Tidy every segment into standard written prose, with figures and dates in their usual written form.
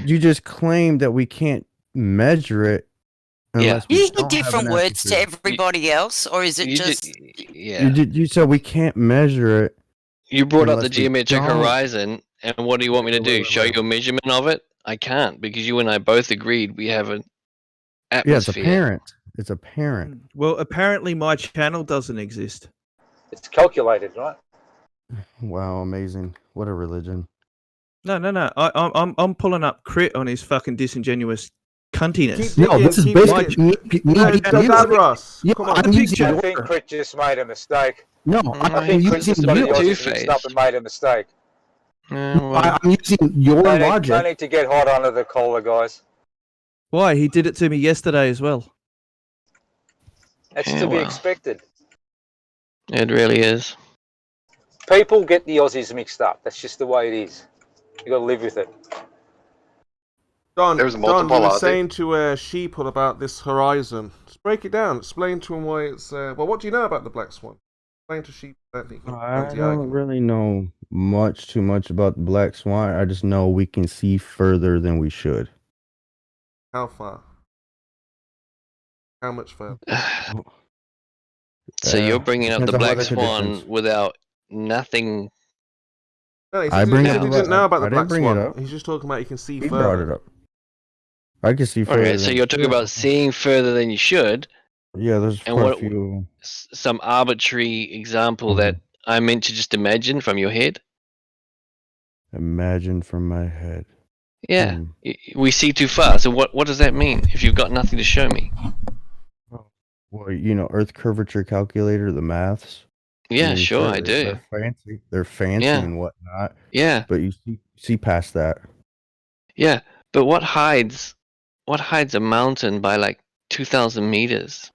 just claimed that we can't measure it unless we Use don't have different an words to atmosphere. everybody else, or is it just? You said we can't measure it. You brought up the unless we geometric don't- horizon, and what do you want me to do? Show you a measurement of it? I can't, because you and I both agreed we have an Yeah, it's atmosphere. apparent. It's apparent. Well, apparently my channel doesn't exist. It's calculated, right? Wow, amazing! What a religion. No. I'm pulling up Crit on his fucking disingenuous cuntiness. Keep No, this is digging, keep basically digging. me being you. Davros, Yeah, come on. I'm using I your- think Crit just made a mistake. No, I I think Crit using just got the your- Aussies mixed up and made a mistake. I'm using your No logic. need to get hot under the collar, guys. Why? He did it to me yesterday as well. That's Yeah, to be well. expected. It really is. People get the Aussies mixed up. That's just the way it is. You got to live with it. Don, There's Don, multiple you were Aussie. saying to Sheeple about this horizon. Just break it down. Explain to him why it's... well, what do you know about the Black Swan? Explain to Sheeple that he can I answer the don't argument. really know too much about the black swan. I just know we can see further than we should. How far? How much further? So you're bringing up depends the on black weather swan conditions. withoing nothing. No, he I said bring he it up. didn't know about the I didn't Black bring it Swan. up. He's just talking about you can see He further. brought it up. I can see further. Okay, so than you're we talking should. about seeing further than you should. Yeah, there's And quite what- a few. Some arbitrary example that I meant to just imagine from your head. Imagine from my head. Yeah, Hmm. we see too far. So what does that mean if you've got nothing to show me? Well, Earth curvature calculator, the maths. Yeah, mean, sure, I sure, do. They're fancy. They're fancy Yeah. and whatnot. Yeah, But you see past that. yeah. But what hides a mountain by like 2,000 meters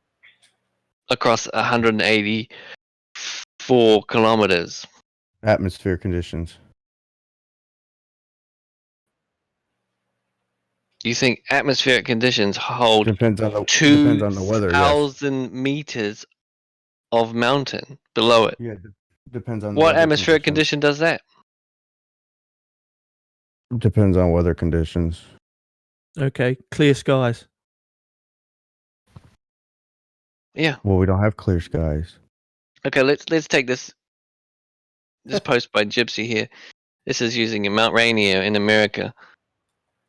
across 184 kilometers? Atmosphere conditions. You think atmospheric conditions hold Depends on the weather. Yes. 2,000 meters of mountain below it? Yeah, depends on the What weather atmospheric conditions. condition does that? Depends on weather conditions. Okay, clear skies. Yeah. Well, we don't have clear skies. Okay, let's take this post by Gypsy here. This is using Mount Rainier in America.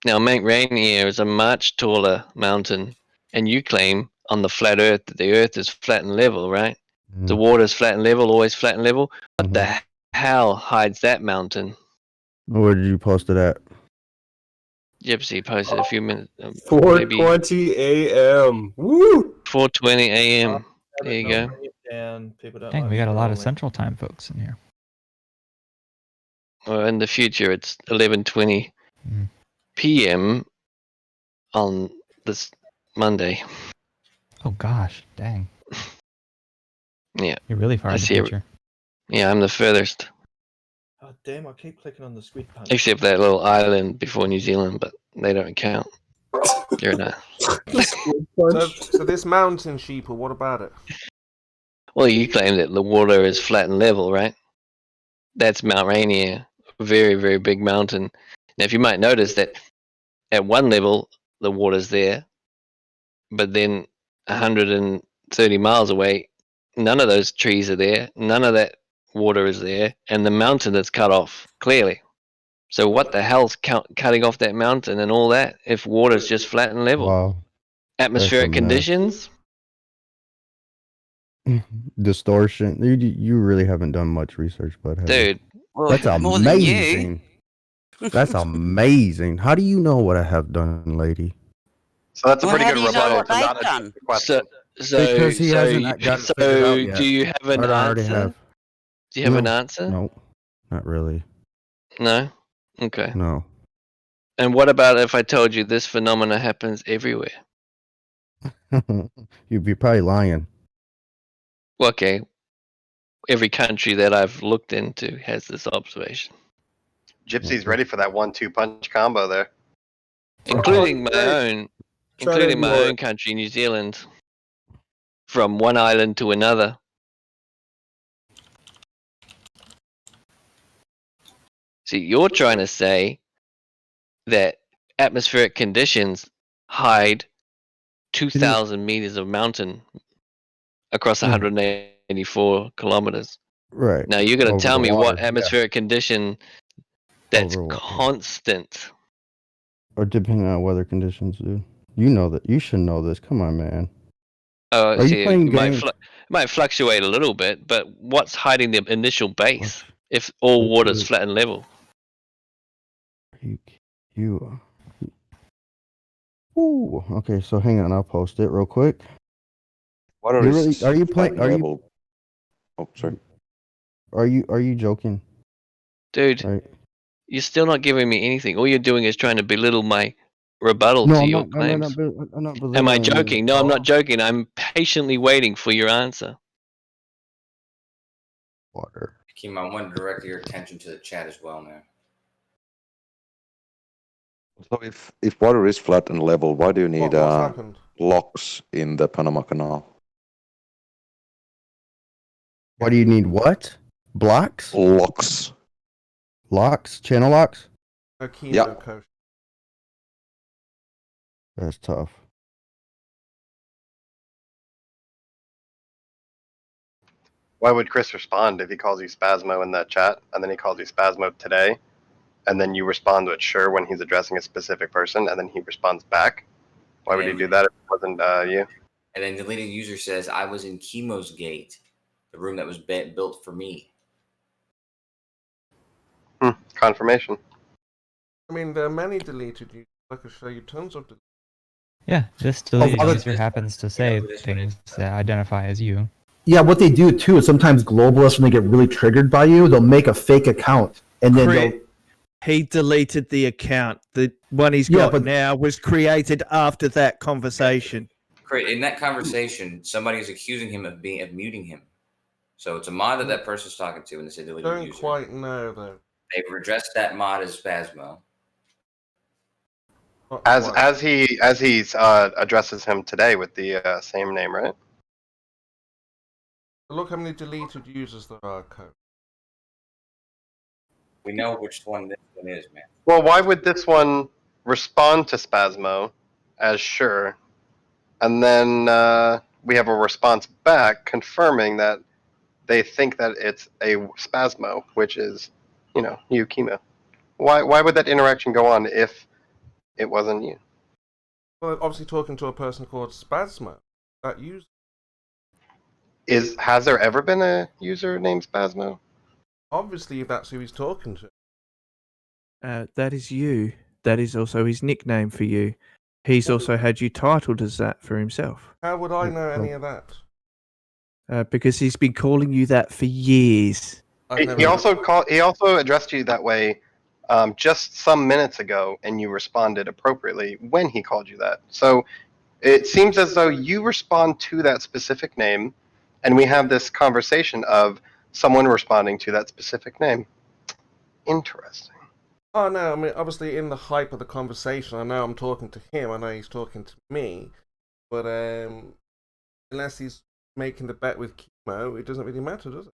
Now, Mount Rainier is a much taller mountain, and you claim on the flat Earth that the Earth is flat and level, right? The water is flat and level, always flat and level. What the hell hides that mountain? Where did you post it at? Gypsy posted a few minutes. 4:20 a.m. Woo! 4:20 a.m. There you go. Dang, we got a lot of Central Time folks in here. Or in the future, it's 11:20 p.m. on this Monday. Oh gosh, dang. Yeah. You're really far I in the see it. future. Yeah, I'm the furthest, Oh damn! I keep clicking on the squid punch. except that little island before New Zealand, but they don't count. You're not. So this mountain, Sheeple, what about it? Well, you claim that the water is flat and level, right? That's Mount Rainier, a very, very big mountain. Now, if you might notice that at one level, the water's there, but then 130 miles away, none of those trees are there, none of that water is there, and the mountain is cut off, clearly. So what the hell's cutting off that mountain and all that if water's just flat and level? Wow. Atmospheric That's a mess. conditions? Distortion. You really haven't done much research, but Dude. Well, that's more than you. amazing. That's amazing. How do you know what I have done, lady? So that's a Well, pretty how good do you know rebuttal what to they've not done? the question. Because he hasn't got it figured out yet. Do you have an I already answer? have. Do you have an No. answer? No, not really. No? Okay. No. And what about if I told you this phenomena happens everywhere? You'd be probably lying. Well, okay. Every country that I've looked into has this observation. Gypsy's ready for that 1-2 punch combo there. Including my Hey, own try to including my ignore own it. country, New Zealand. From one island to another. See, you're trying to say that atmospheric conditions hide 2,000 meters of mountain across 184 kilometers. Right. Now you're going to Over tell the me water, what atmospheric condition that's Over water. constant. Or depending on weather conditions, dude. You know that. You should know this. Come on, man. Oh, Are you see, playing it might, games? might fluctuate a little bit, but what's hiding the initial base if all water's flat and level? You. Ooh. Okay, so hang on. I'll post it real quick. Water You is really, are you playing? flat Are you? level. Oh, sorry. Are you joking? Dude, Right. you're still not giving me anything. All you're doing is trying to belittle my rebuttal No, to I'm your not. claims. I'm not Am I belittling you joking? at No, I'm all. not joking. I'm patiently waiting for your answer. Water. Kim, I want to direct your attention to the chat as well, man. So if water is flat and level, why do you need What's happened? locks in the Panama Canal? Why do you need what? Blocks? Locks. Locks? Channel locks? No chemo Yeah. coach. That's tough. Why would Chris respond if he calls you Spasmo in that chat, and then he calls you Spasmo today, and then you respond with sure when he's addressing a specific person, and then he responds back? Why would he do that if it wasn't you? And then the deleted user says, I was in Chemo's Gate, the room that was built for me. Confirmation. I mean, there are many deleted users. I could show you tons of deleted. Yeah, this deleted user happens to say things that identify as you. Yeah, what they do too is sometimes globalists, when they get really triggered by you, they'll make a fake account and then they'll. He deleted the account. The one he's Yeah, got but- now was created after that conversation. In that conversation, somebody is accusing him of muting him. So it's a mod that person's talking to, and they say deleted Don't user. quite know though. They've addressed that mod as Spasmo. As he addresses him today with the same name, right? Look how many deleted users there are, coach. We know which one this one is, man. Well, why would this one respond to Spasmo as sure, and then we have a response back confirming that they think that it's a Spasmo, which is, you, Chemo. Why would that interaction go on if it wasn't you? Well, obviously talking to a person called Spasmo. That user. Has there ever been a user named Spasmo? Obviously, that's who he's talking to. That is you. That is also his nickname for you. He's also had you titled as that for himself. How would I know any of that? Because he's been calling you that for years. He also addressed you that way just some minutes ago, and you responded appropriately when he called you that. So it seems as though you respond to that specific name, and we have this conversation of someone responding to that specific name. Interesting. Oh no, I mean, obviously in the hype of the conversation, I know I'm talking to him, I know he's talking to me, but unless he's making the bet with Chemo, it doesn't really matter, does it?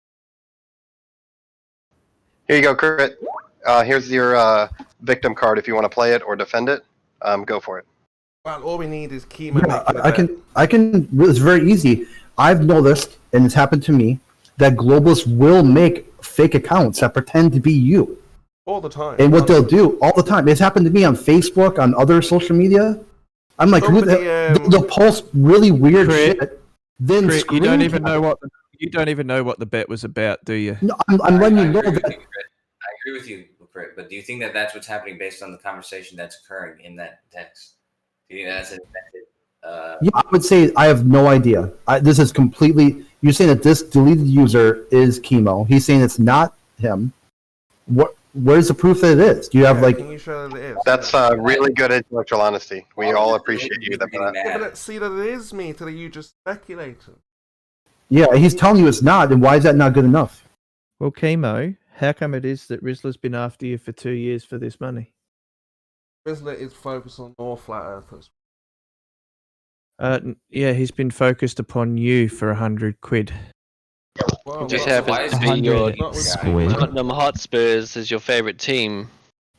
Here you go, Crit. Here's your victim card if you want to play it or defend it. Go for it. Well, all we need is Chemo Yeah, making the I bet. can. It's very easy. I've noticed, and it's happened to me, that globalists will make fake accounts that pretend to be you. All the time. And what they'll do all the time, it's happened to me on Facebook, on other social media. I'm like, they'll post really weird shit. Then Crit, you don't even screen cap know what the bet was about, do you? No, I'm letting you know I that. agree with you, Crit, but do you think that that's what's happening based on the conversation that's occurring in that text? Do you think that's invented? Yeah, I would say I have no idea. This is completely. You're saying that this deleted user is Chemo. He's saying it's not him. Where's the proof that it is? Do you have Can you show that it is? That's really good intellectual honesty. We all appreciate you for that. Yeah, but let's see that it is me, so that you just speculated. Yeah, he's telling you it's not, and why is that not good enough? Well, Chemo, how come it is that Rizzler's been after you for 2 years for this money? Rizzler is focused on more flat earthers. Yeah, he's been focused upon you for 100 quid. Well, Just happens to be your squid. Tottenham Hotspurs is your favorite team.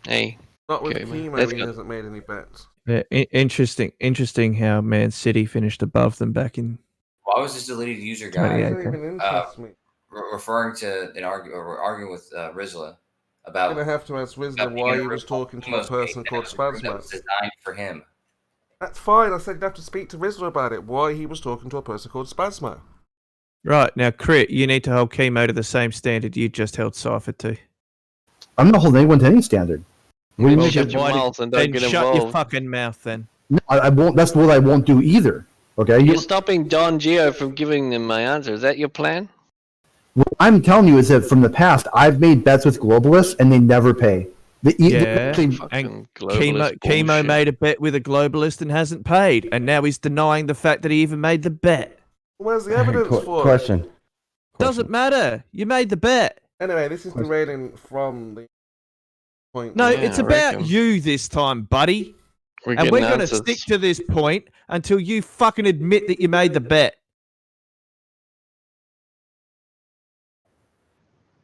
Hey, Not with Okay, Chemo, let's he go. hasn't made any bets. Yeah, interesting how Man City finished above them back in. Why was this deleted user guy It doesn't even interest me. referring to an arguing with Rizla I'm about? gonna have to ask Rizla about why being he a was talking to a Chemo's person page called that was Spasmo. designed for him. That's fine. I said you have to speak to Rizla about it. Why he was talking to a person called Spasmo. Right, now, Crit, you need to hold Chemo to the same standard you just held Cypher to. I'm not holding anyone to any standard. What do you Well, make shut it? your mouth and don't Then get shut your involved. fucking mouth then. No, I won't. That's what I won't do either. Okay. You're stopping Don Geo from giving them my answer. Is that your plan? What I'm telling you is that from the past, I've made bets with globalists and they never pay. Yeah, and Fucking globalist Chemo bullshit. made a bet with a globalist and hasn't paid, and now he's denying the fact that he even made the bet. Where's the evidence for it? Question. Doesn't matter. You made the bet. Anyway, this is derailing from the point. No, Yeah, it's I about reckon. you this time, buddy. We're And we're getting going to answers. stick to this point until you fucking admit that you made the bet.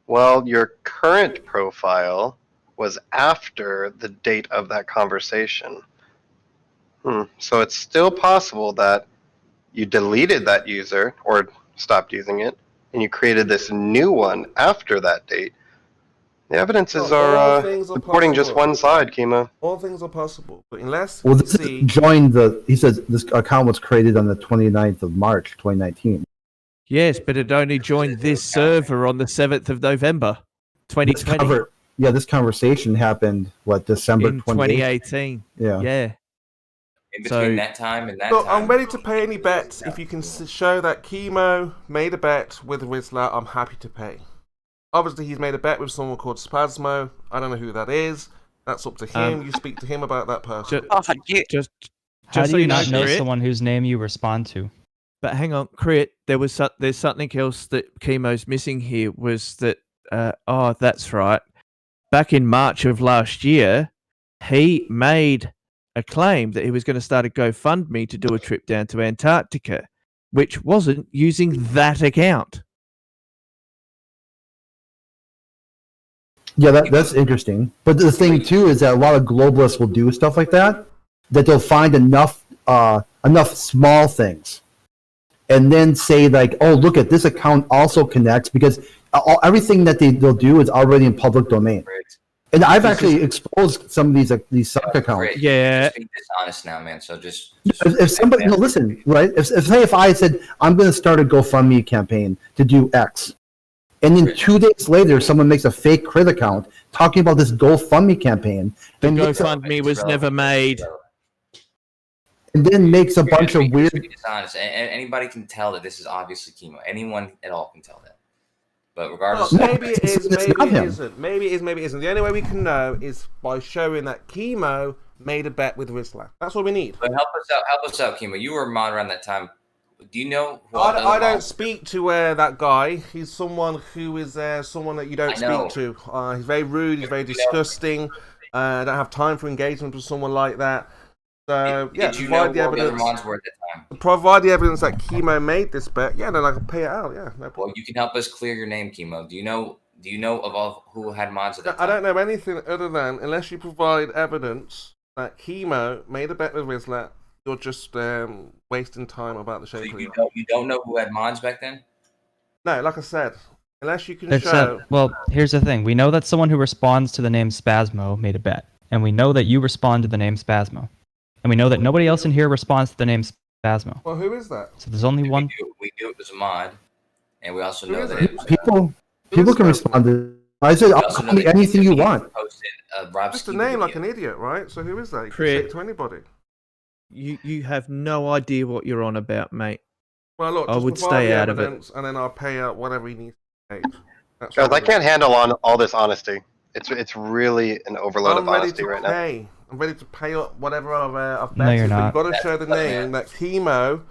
Well, your current profile was after the date of that conversation. So it's still possible that you deleted that user or stopped using it, and you created this new one after that date. The evidences All are things are supporting just possible. one side, Kima. All things are possible, but unless Well, we this is see. joined the. He says this account was created on the 29th of March, 2019. Yes, but it only joined this server on the 7th of November, This 2020. this conversation happened December In 28th? 2018. Yeah. Yeah. In between So- that time and that Look, time, I'm ready to pay any bets. If you can show that Chemo made a bet with Rizla, I'm happy to pay. Obviously, he's made a bet with someone called Spasmo. I don't know who that is. That's up to him. You speak to him about that person. Just How do so you you know, not know Crit, someone whose name you respond to? but hang on, Crit, there's something else that Chemo's missing here was that, oh, that's right. Back in March of last year, he made a claim that he was going to start a GoFundMe to do a trip down to Antarctica, which wasn't using that account. Yeah, that's interesting. But the thing too is that a lot of globalists will do stuff like that. That they'll find enough small things, and then say like, "Oh, look at this account also connects," because everything that they'll do is already in public domain. And I've actually exposed some of these suck accounts. Great. Yeah. Just being dishonest now, man. So just If somebody, no, listen, right? If I said I'm going to start a GoFundMe campaign to do X, and then 2 days later someone makes a fake crit account talking about this GoFundMe campaign, The and GoFundMe was never made. and then makes a bunch of Just weird. being dishonest. Anybody can tell that this is obviously Chemo. Anyone at all can tell that. But regardless, Well, maybe it is, it's maybe not it him. isn't. Maybe it is, maybe it isn't. The only way we can know is by showing that Chemo made a bet with Rizla. That's all we need. but help us out, Chemo. You were mod around that time. Do you know? Who I don't speak to that guy. He's someone who is someone that you don't I know. speak to. He's very rude. He's very disgusting. I don't have time for engagement with someone like that. So yeah, Did you know provide the who the other evidence. mods were at that time? Provide the evidence that Chemo made this bet. Yeah, then I can pay it out. Yeah, no problem. Well, you can help us clear your name, Chemo. Do you know of all who had mods at that time? I don't know anything other than unless you provide evidence that Chemo made a bet with Rizla, you're just wasting time about the So shape of you it. don't know who had mods back then? No, like I said, unless you can It's show. well, here's the thing. We know that someone who responds to the name Spasmo made a bet, and we know that you respond to the name Spasmo, and we know that nobody else in here responds to the name Spasmo. Well, who is that? So there's only one. We knew it was a mod, and we also Who know is that it? it was. People can respond to. I said, we I'll also call know me that anything you he want. Posted Rob Just a Ski name video. like an idiot, right? So who is that? You can Crit. say it to anybody. You have no idea what you're on about, mate. Well, look, I just would provide stay the out of it. evidence, and then I'll pay out whatever he needs to pay. That's Guys, all I it is. can't handle on all this honesty. It's really an overload I'm of ready honesty to right now. pay. I'm ready to pay up whatever I've No, betted, you're but not. you've got to show the That's- name that Chemo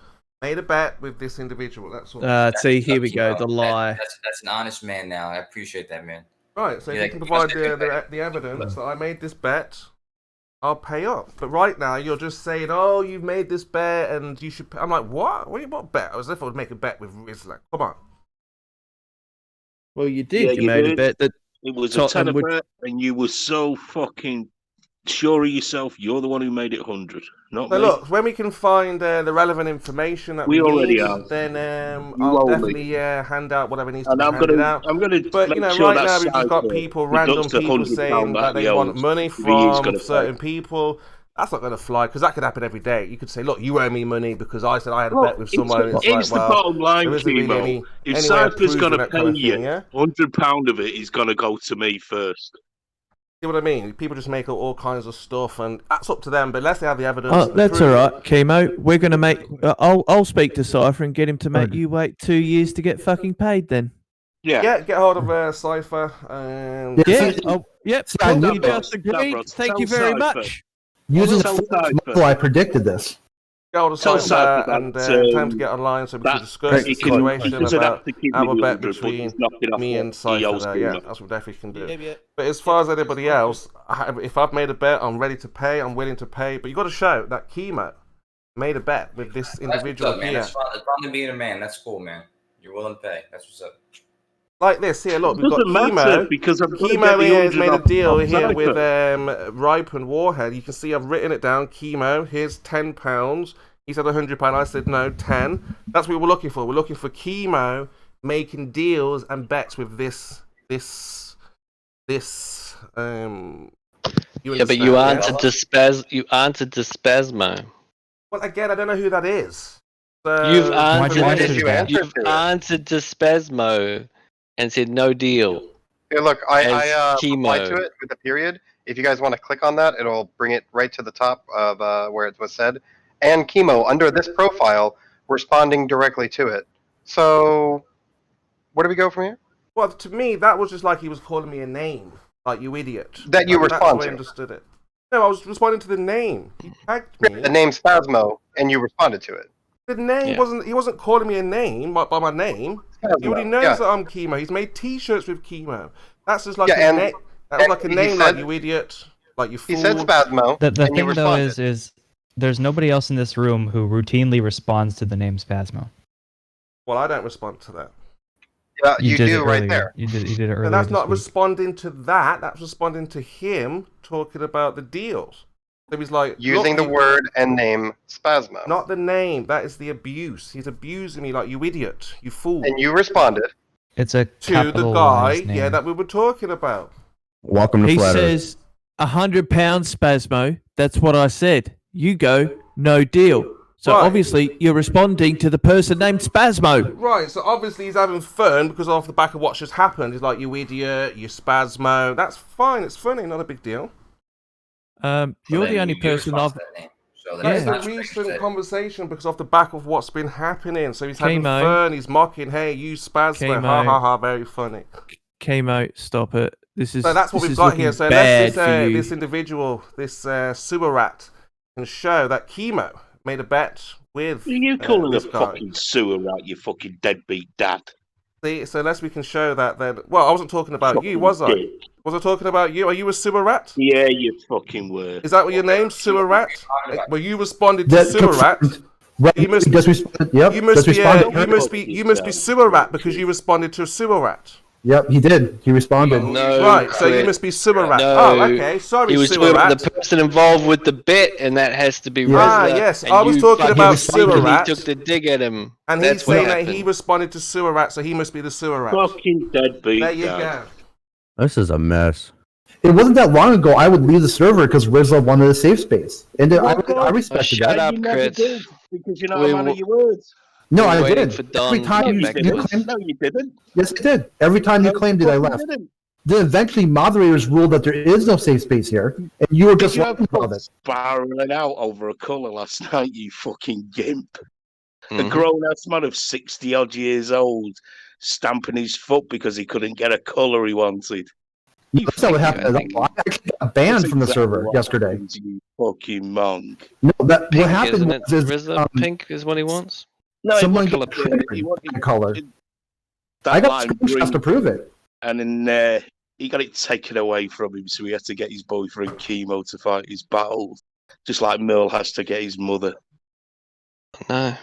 made a bet with this individual. That's all. See, here we go. Chemo. The lie. That's an honest man now. I appreciate that, man. Right, so if Yeah, you can you provide must have been the evidence that I made this bet, I'll pay up. But right now, you're just saying, oh, you've made this bet and you should pay. I'm like, what? What bet? As if I would make a bet with Rizla. Come on. Well, you did. Yeah, you you made a did. bet that It was a Tottenham tenner would- bet, and you were so fucking sure of yourself. You're the one who made it 100, not So me. look, when we can find the relevant information that we already need, are. then You I'll owe me. definitely hand out whatever needs to And be I'm handed gonna, out. I'm gonna. But make you know, sure right that now we've just got Cypher people, random deducts the people £100 saying that they he want owes, money if he is from gonna certain pay. people. That's not going to fly because that could happen every day. You could say, "Look, you owe me money because I said I had a bet with someone." And it's like, the well, bottom line, there isn't really Chemo. If any way of Cypher's proving gonna that pay kind of you, thing. Yeah, £100 of it is gonna go to me first. see what I mean? People just make up all kinds of stuff, and that's up to them. But unless they have the evidence, Oh, the that's proof- all right, Chemo. We're gonna make. I'll speak to Cypher and get him to make you wait 2 years to get fucking paid. Then. Yeah, get hold of Cypher. And Yeah. Oh, yep. I Cool. knew You that. just agreed. Davros, Thank tell you very Cypher. much. Using Tell the Cypher. model, I predicted this. get hold of Tell Cypher Cypher and that, time to get online so we that can discuss the he situation doesn't have about to give me our the bet 100, but between just knock it off me what and he Cypher owes there. to Yeah, him. that's what we definitely can do. Yeah. But as far as anybody else, if I've made a bet, I'm ready to pay. I'm willing to pay. But you got to show that Chemo made a bet with this That's individual what's up, man. here. That's fun to being a man. That's cool, man. You're willing to pay. That's what's up. Like this here, look, It we've got doesn't matter Chemo. because I'm gonna Chemo get the here has 100 made a off- deal off here with Cypher. Ripe and Warhead. You can see I've written it down. Chemo, here's £10. He said £100. I said no, 10. That's what we're looking for. We're looking for Chemo making deals and bets with this. Yeah, but you answered to Spasmo. Well, again, I don't know who that is. So, You've answered. Why did you answer You've to it? answered to Spasmo and said no deal. Here, look, I As replied chemo. to it with a period. If you guys want to click on that, it'll bring it right to the top of where it was said. And Chemo, under this profile, responding directly to it. So, where do we go from here? Well, to me, that was just like he was calling me a name. Like, you idiot. That you Like, respond that's the way I to. understood it. No, I was responding to the name. He tagged me. The name Spasmo, and you responded to it. The name Yeah. he wasn't calling me a name by my name. He already knows Yeah. that I'm Chemo. He's made T-shirts with Chemo. That's just like Yeah, a and- name. That was like a he name, said- like you idiot, like you fool. He said Spasmo, The and thing you though responded. is there's nobody else in this room who routinely responds to the name Spasmo. Well, I don't respond to that. Yeah, you did do it right earlier. there. You did it earlier. And that's this not week. responding to that. That's responding to him talking about the deals. So he's like Using "Look, the word and name Spasmo. not the name. That is the abuse. He's abusing me like you idiot, you fool. And you responded. It's a to the capitalized guy, name. yeah, that we were talking about. Welcome to He Flat Earth. says £100, Spasmo. That's what I said. You go, no deal. So Right. obviously you're responding to the person named Spasmo. Right, so obviously he's having fun because off the back of what just happened. He's like, you idiot, you Spasmo. That's fine, it's funny, not a big deal. You're then the only you person respond I've. to that name. So That that's is not a strange recent that- conversation because off the back of what's been happening. So he's having Chemo. fun, he's mocking, hey, you Spasmo, ha Chemo. ha ha, very funny. Chemo, stop it. This is So that's what this we've is got looking here. So bad unless for you. this individual, this sewer rat, can show that Chemo made a bet with Are you calling a this guy. fucking sewer rat, you fucking deadbeat dad? See, so unless we can show that, then well, I wasn't talking about you, was I? Dick. Was I talking about you? Are you a sewer rat? Yeah, you fucking were. Is that what your name's sewer rat? Well, you responded to That sewer rat. Right, You must- just respond. Yep, You must just be, responded. you must be sewer rat because you responded to a sewer rat. Yep, he did. He responded. No, Right, so you Chris. must be sewer rat. No, Oh, okay, sorry, He was sewer talking about rat. the person involved with the bit, and that has to be Ah, Rizla, yes, and I was you talking fucking about sewer sneakily rat. took the dig at him. And That's he's what saying that happened. he responded to sewer rat, so he must be the sewer rat. Fucking deadbeat There you dad. go. This is a mess. It wasn't that long ago. I would leave the server because Rizla wanted a safe space, and I respected shut that. up, You never Chris. did, because you're not We a man w- of your words. No, We're I waiting did. for Every Don time to you, get back you to us. claimed, No, you didn't. yes, I did. Every time you claimed it, I fucking left. didn't. Then eventually, moderators ruled that there is no safe space here, and you were just You lying about it. spiraling out over a colour last night, you fucking gimp. A Mhm. grown-ass man of 60-odd years old stamping his foot because he couldn't get a colour he wanted. That's not what happened at all. I actually got banned That's from the exactly server what yesterday. happens, you fucking monk. No, that what Pink, happened isn't it? was Rizla, pink is what he wants. No, someone he got wanted, triggered he wanted by color. that I got lime screenshots green, to prove it. and then he got it taken away from him, so he had to get his boyfriend Chemo to fight his battles, just like Merle has to get his mother. No.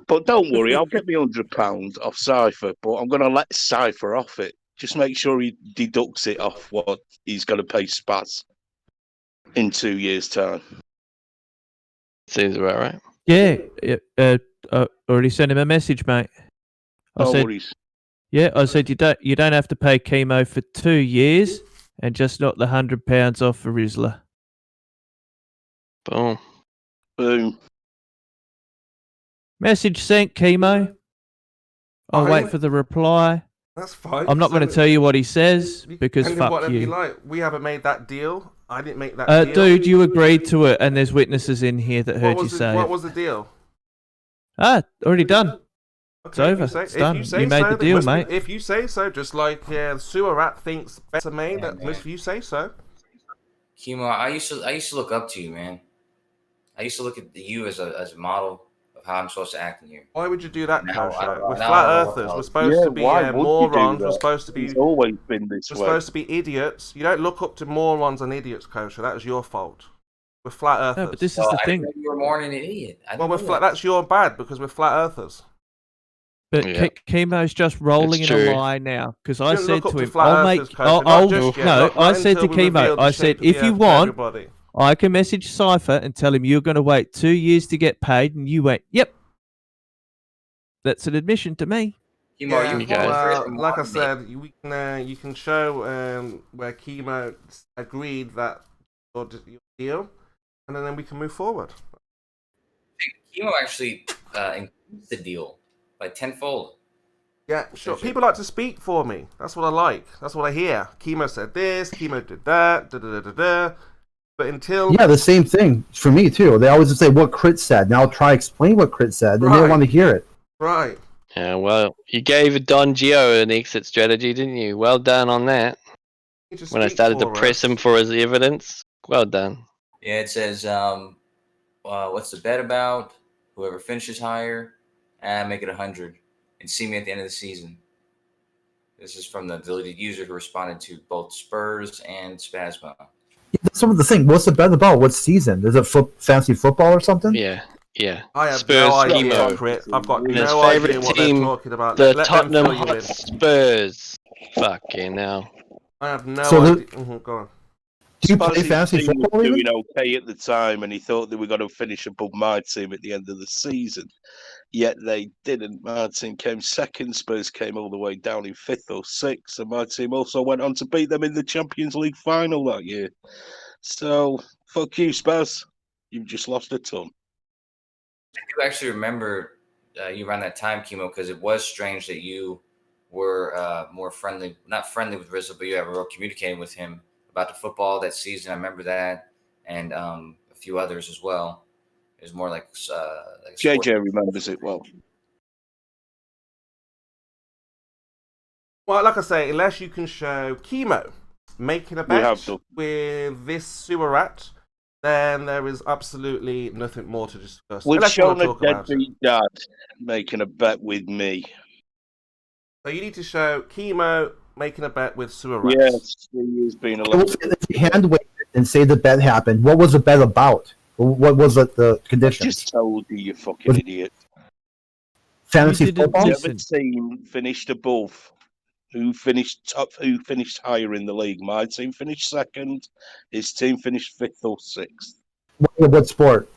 But don't worry, I'll get me £100 off Cypher, but I'm going to let Cypher off it. Just make sure he deducts it off what he's going to pay Spaz. in 2 years' time. Seems about right. Yeah, already sent him a message, mate. I No said, worries. yeah, I said you don't have to pay chemo for 2 years, and just knock the £100 off for Rizzler. Boom. Boom. Message sent, chemo. I'll Fine. wait for the reply. That's fine. I'm not going to tell you what he says because And fuck whatever you you. like. We haven't made that deal. I didn't make that deal. Dude, you agreed to it, and there's witnesses in here that heard you say What it. was the deal? Already done. It's Okay, over. It's done. If you say You made so, the then deal, listen, mate. If you say so, just like Sewer Rat thinks better made, if you say so. Chemo, I used to look up to you, man. I used to look at you as a model of how I'm supposed to act in here. Why would you do that, Now, Kosher? I- We're now flat I don't know earthers. what We're supposed to be why would you do morons. We're that? supposed to be. It's always been this We're way. supposed to be idiots. You don't look up to morons and idiots, Kosher. That was your fault. We're flat earthers. No, but this is Well, the I thing. didn't know you were more than an idiot. I Well, didn't we're know flat. that. That's your bad because we're flat earthers. But Yeah. chemo's just rolling It's in a true. lie now because You I didn't said look up to to him, flat "I'll make." earthers, Kosher. Not just yet. No, Not I said to until we chemo, reveal the I shape said, of the if earth you to want, everybody. I can message Cypher and tell him you're going to wait 2 years to get paid, and you went, "Yep." That's an admission to me. Chemo, are Yeah, you well, like I said, you can show where Chemo agreed that your deal, and then we can move forward. Chemo actually increased the deal by tenfold. Yeah, sure. People like to speak for me. That's what I like. That's what I hear. Chemo said this. Chemo did that. Da da da da da. But until Yeah, the same thing for me too. They always just say what Crit said. Now try to explain what Crit said, and they Right. don't want to hear it. right, Yeah, well, you gave Don Gio an exit strategy, didn't you? Well done on that. you just When I speak started to for press us. him for his evidence, well done. Yeah, it says, what's the bet about? Whoever finishes higher, make it 100, and see me at the end of the season. This is from the deleted user who responded to both Spurs and Spasmo. That's some of the thing. What's the bet about? What season? Is it fantasy football or something? Yeah, yeah. I have Spurs no idea, chemo. Crit. I've got And his no idea favourite what team, they're talking about. the Let them Tottenham fill you in. Hotspurs. Fucking hell. I have no So idea. Go on. Do you play Spazzy's fantasy team was football even? doing okay at the time, and he thought they were going to finish above my team at the end of the season. Yet they didn't. My team came second. Spurs came all the way down in 5th or 6th, and my team also went on to beat them in the Champions League final that year. So, fuck you, Spurs. You've just lost a ton. I do actually remember you around that time, Chemo, because it was strange that you were more friendly, not friendly with Rizzo, but you were communicating with him about the football that season. I remember that, and a few others as well. It was more like JJ remembers it well. Well, like I say, unless you can show Chemo making a We have bet done. with this sewer rat, then there is absolutely nothing more to discuss. We've Unless you want shown to a talk about it. deadbeat dad making a bet with me. So you need to show Chemo making a bet with sewer rats. Yes, he has been Well, elected. if you hand wave it and say the bet happened, what was the bet about? What was the I conditions? just told you, you fucking idiot. Fantasy You didn't football? listen. Whichever team finished above, who finished top, who finished higher in the league. My team finished second. His team finished 5th or 6th. What sport?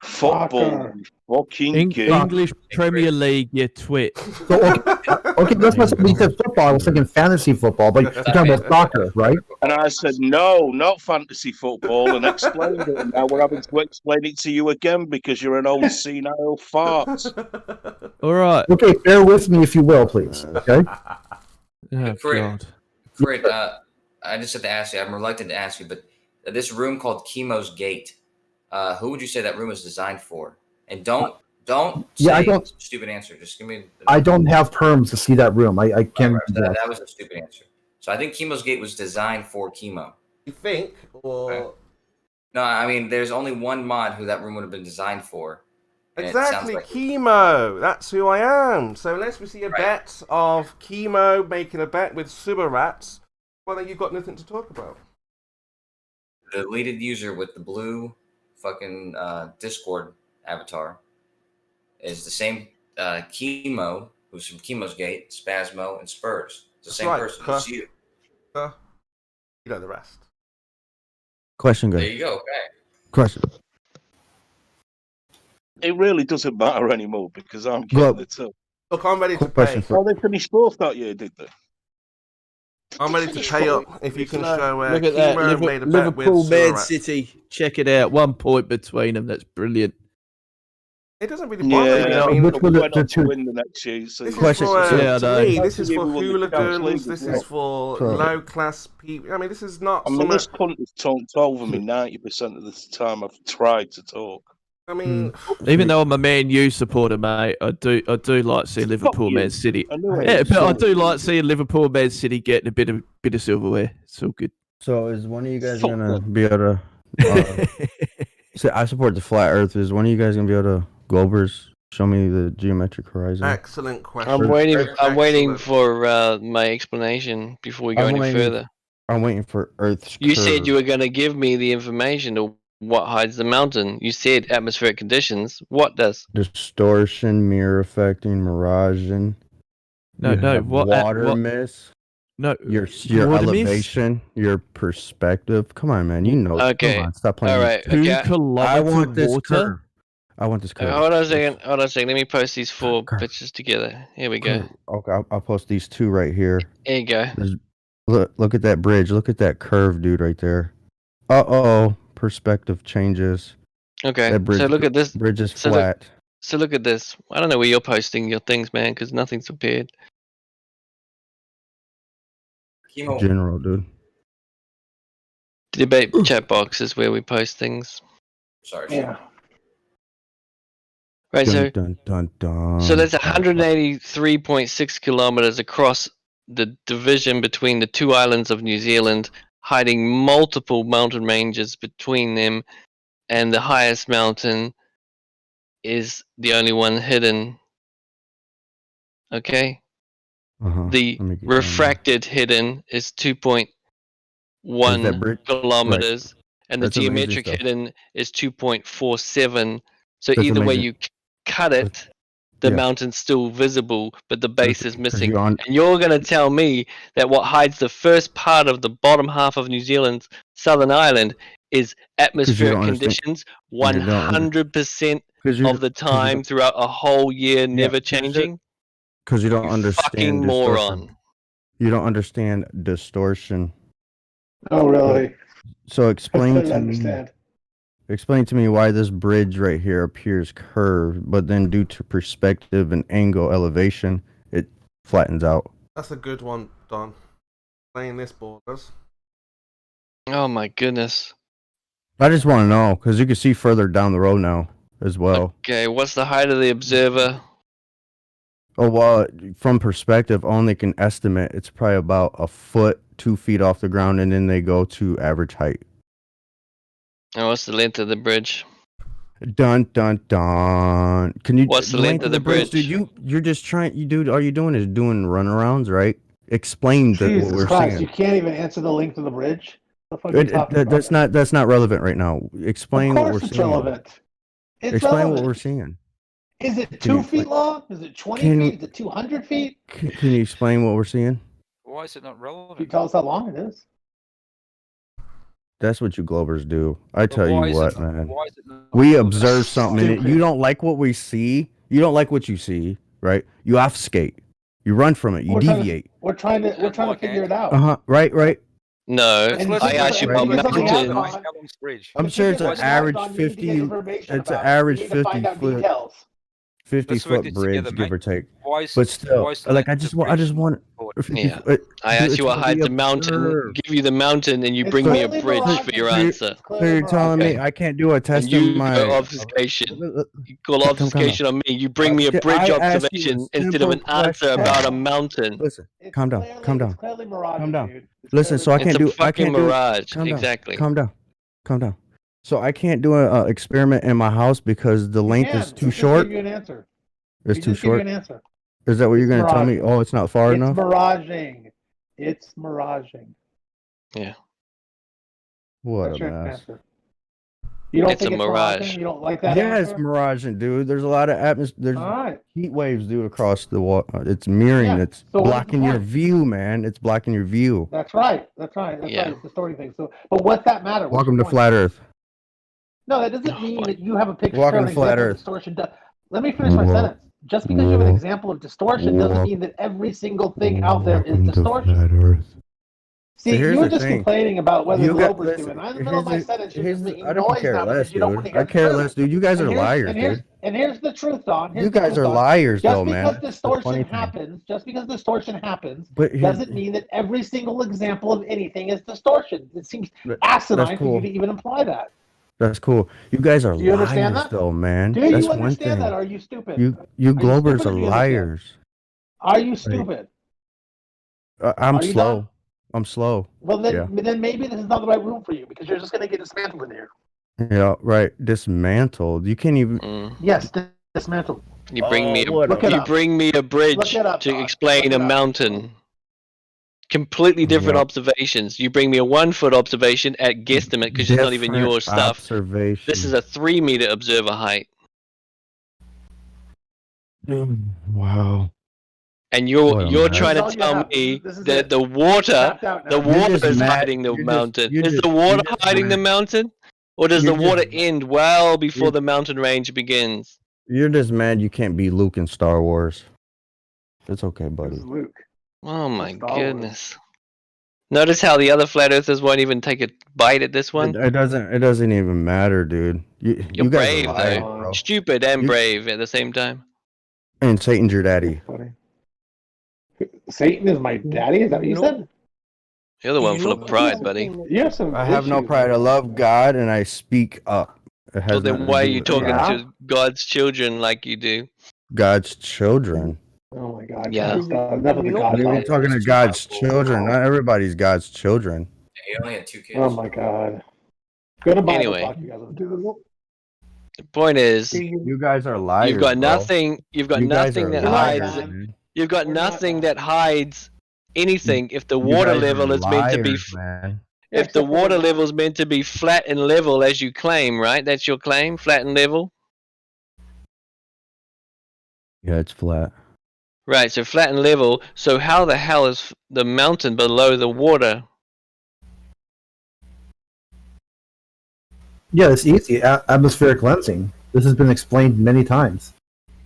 Football, you fucking good. English Premier League, you twit. So, okay, that's what we said football. I was thinking fantasy football, but you're talking about soccer, right? And I said, no, not fantasy football, and explained it. And now we're having to explain it to you again because you're an old senile fart. All right. Okay, bear with me if you will, please. Okay. Oh, God. Crit, I just have to ask you. I'm reluctant to ask you, but this room called Chemo's Gate. Who would you say that room was designed for? And don't Yeah, I say don't- stupid answer. Just give me. I don't have terms to see that room. I can't. Right, that was a stupid answer. So I think Chemo's Gate was designed for Chemo. You think, or No, I mean there's only one mod who that room would have been designed for. And it sounds exactly like- Chemo? That's who I am. So unless we see a bet of Chemo making a bet with sewer rats, well then you've got nothing to talk about. The deleted user with the blue fucking Discord avatar is the same Chemo, who's from Chemo's Gate, Spasmo, and Spurs. It's the That's same right, person. huh? It's you. You know the rest. Question, There guys. you go. Okay. Question. It really doesn't matter anymore because I'm Go. getting it up. Look, I'm ready to Question pay. for. Oh, they finished fourth that year, did they? I'm ready to pay up if you can show Look at that. Chemo made a bet Liverpool, with Man Surat. City. Check it out. 1 point between them. That's brilliant. It doesn't really bother me. Yeah, I mean, which was went on the to win the next year. So this is Question. for Yeah, I to know. me. This is That's for the year we won the Champions hooligans. League as This is for So- low class people. I mean, this is not. I mean, this cunt has talked over me 90% of the time I've tried to talk. I mean, Even though I'm a Man U supporter, mate, I do like seeing Liverpool, you. Man City. I knew it. Yeah, but I do like seeing Liverpool, Man City getting a bit of silverware. It's all good. So is one of you guys Fuck gonna them. be able to? Say I support the flat Earth. Is one of you guys gonna be able to? Globers, show me the geometric horizon. excellent question. I'm waiting. I'm waiting Excellent. for my explanation before we go I'm any waiting- further. I'm waiting for Earth's. You curve. said you were going to give me the information to what hides the mountain. You said atmospheric conditions. What does? Distortion, mirror affecting, miraging. No, You no, have what- water what- mist. No, Your water mist? elevation, your perspective. Come on, man. You know. Okay. Come on, stop playing. All these right. games. 2 Okay. kilometer I want this water. curve. I want this curve. Hold on a second. Hold on a second. Let me post these 4 Curve. pictures together. Here we go. Curve. Okay, I'll post these 2 right here. There you go. Look at that bridge. Look at that curve, dude, right there. Uh-oh. Perspective changes. Okay. That bridge, So look at this. bridge is so flat. So look at this. I don't know where you're posting your things, man, because nothing's appeared. Chemo. General, dude. The debate chat box is where we post things. Sorry. Yeah. Right. So Dun, dun, dun, So that's dun. 183.6 kilometers across the division between the 2 islands of New Zealand, hiding multiple mountain ranges between them, and the highest mountain is the only one hidden. Okay? Uh-huh. The Let me get down there. refracted hidden is Is 2.1 that bridge? kilometers, and the That's amazing geometric stuff. hidden is 2.47. So That's either way amazing. you cut it, the Yeah. mountain's still visible, but the base is 'cause missing. you're on- And you're going to tell me that what hides the first part of the bottom half of New Zealand's southern island is atmospheric don't understand- conditions you don't under- 100% 'cause you- of the 'cause you time don't- throughout a whole year, never 'cause you- changing? Because you don't You understand fucking distortion. moron. You don't understand distortion. Oh, really? So I explain couldn't to understand. me. Explain to me why this bridge right here appears curved, but then due to perspective and angle elevation, it flattens out. That's a good one, Don. Playing this borders. Oh my goodness. I just want to know because you can see further down the road now as well. Okay, what's the height of the observer? Oh well, from perspective, only can estimate it's probably about a foot, 2 feet off the ground, and then they go to average height. And what's the length of the bridge? Dun dun dun. Can you? What's the length of the bridge? dude? You're just trying. You dude, all you doing is doing runarounds, right? Explain what Jesus we're Christ, seeing. you can't even answer the length of the bridge? What the fuck are you talking about? That's not relevant right now. Explain Of what we're course it's seeing. relevant. It's Explain relevant. what we're seeing. Is it Can 2 you feet explain- long? Is it 20 Can- feet? Is it 200 feet? Can you explain what we're seeing? Why is it not Can you relevant? tell us how long it is? That's what you Globers do. I But tell why you is what, it not- man. why is it not We relevant? observe something and Stupid. you don't like what we see. You don't like what you see, right? You obfuscate. You run from it. You We're trying to- deviate. We're trying to figure it out. Right. No, And I asked you it's- about it's on the mountain. outcome. How long's the bridge? I'm sure it's Figure an this out, average Don, you need to get 50. information It's an about it. average You need to find 50 out foot. details. 50 Let's work foot this bridge, together, give mate. or take. Why is- But still, why is the like length I of just the want, I just bridge want. important? 50 Yeah. foot- I asked it's you what what we hides the mountain, observe. give you the mountain, and you It's bring me a clearly bridge for mirage. your So you- answer. So you're telling Okay. me I can't do a test And you in my go obfuscation. You call Come obfuscation on me. You bring me a I bridge asked you a observation instead of an simple answer question. about a mountain. Listen, It's calm down, clearly- calm down, It's clearly mirage, calm down. dude. It's Listen, clearly so I It's can't a do. I fucking can't do. mirage. Calm down, Exactly. Calm down. Calm down. So I can't do an experiment in my house because the length is too Let's just short. give you an answer. It's We too just give you short. an answer. Is that what you're It's going to tell me? mirage. Oh, it's not far It's enough. miraging. It's miraging. Yeah. What That's a your mess. answer. You don't It's think a it's mirage. miraging? You don't like that Yeah, it's answer? miraging, dude. There's a lot of atmosphere. There's All right. heat waves, dude, across the water. It's mirroring. Yeah, It's so what is the blocking your point? view, man. It's blocking your view. That's right. That's right. That's Yeah. right. It's distorting things. So, but what's that matter? What's Welcome your to point? Flat Earth. No, that doesn't mean that you have a picture Welcome of to an Flat example of Earth. distortion. Let me finish my sentence. Just because you have an example of distortion doesn't mean that every single thing out there is distortion. Earth. See, here's you were the just thing. complaining about whether You got- Glober's doing. I'm in the middle of my here's the- sentence. You're here's just the- making I don't noise care now less, because you don't want dude. to I get care further. less, dude. You guys are And here's- liars, and here's, dude. And here's the truth, Don. Here's You the guys truth, are Don. liars, Just though, because man. distortion happens, just because distortion happens, But here's- doesn't mean that every single example of anything is distortion. It seems That's asinine for you cool. to even imply that. That's cool. You guys are Do you understand liars, that? though, man. Do That's you one understand thing. that? Or are you stupid? You Globers stupid are or do you understand? liars. Are you stupid? I'm Are you slow. dumb? I'm slow. Well, then, Yeah. then maybe this is not the right room for you because you're just going to get dismantled in here. Yeah, right. Dismantled. You can't even. Yes, dismantled. You bring me Look it you up. bring me a bridge Look it up, to Doc. explain Look a it up. mountain. Completely different Yeah. observations. You bring me a 1 foot observation at guesstimate because it's not even Different your stuff. observation. This is a 3 meter observer height, Wow. and What a you're mess. trying This is to all you tell have. me This is that it. the water Tapped out now. the You're water just is mad- hiding the you're just- mountain. you're Is just- the water you're just hiding the mad. mountain, or does You're the water just- end well before you're- the mountain range begins? You're just mad you can't be Luke in Star Wars. It's okay, This buddy. is Luke. Oh my Star Wars. goodness! Notice how the other flat earthers won't even take a bite at this one. It doesn't even matter, dude. You're You guys brave are liars, though, bro. stupid and You- brave at the same time. And Satan's your daddy. Funny. Satan is my daddy? Is that what you said? You're the one full of pride, buddy. You have some I have no issues, pride. I man. love God and I speak up. It has Well, then nothing to why are do you with talking Yeah. to God's children like you do? God's children. Oh my God. Yeah. Christ, enough of the God We're talk. talking to God's children. Not everybody's God's children. He only had 2 kids. Oh my God. Go to Bible Anyway. talk, you guys. The point is, You guys are liars. you've got bro. nothing. You've got You guys nothing are that liars, hides. man. You've got We're not nothing that. that hides anything. If the You water guys are level is meant to be, liars, man. Yeah, if the except for water we're not. level is meant to be flat and level, as you claim, right? That's your claim, flat and level. Yeah, it's flat. Right. So flat and level. So how the hell is the mountain below the water? Yeah, it's easy. Atmospheric lensing. This has been explained many times.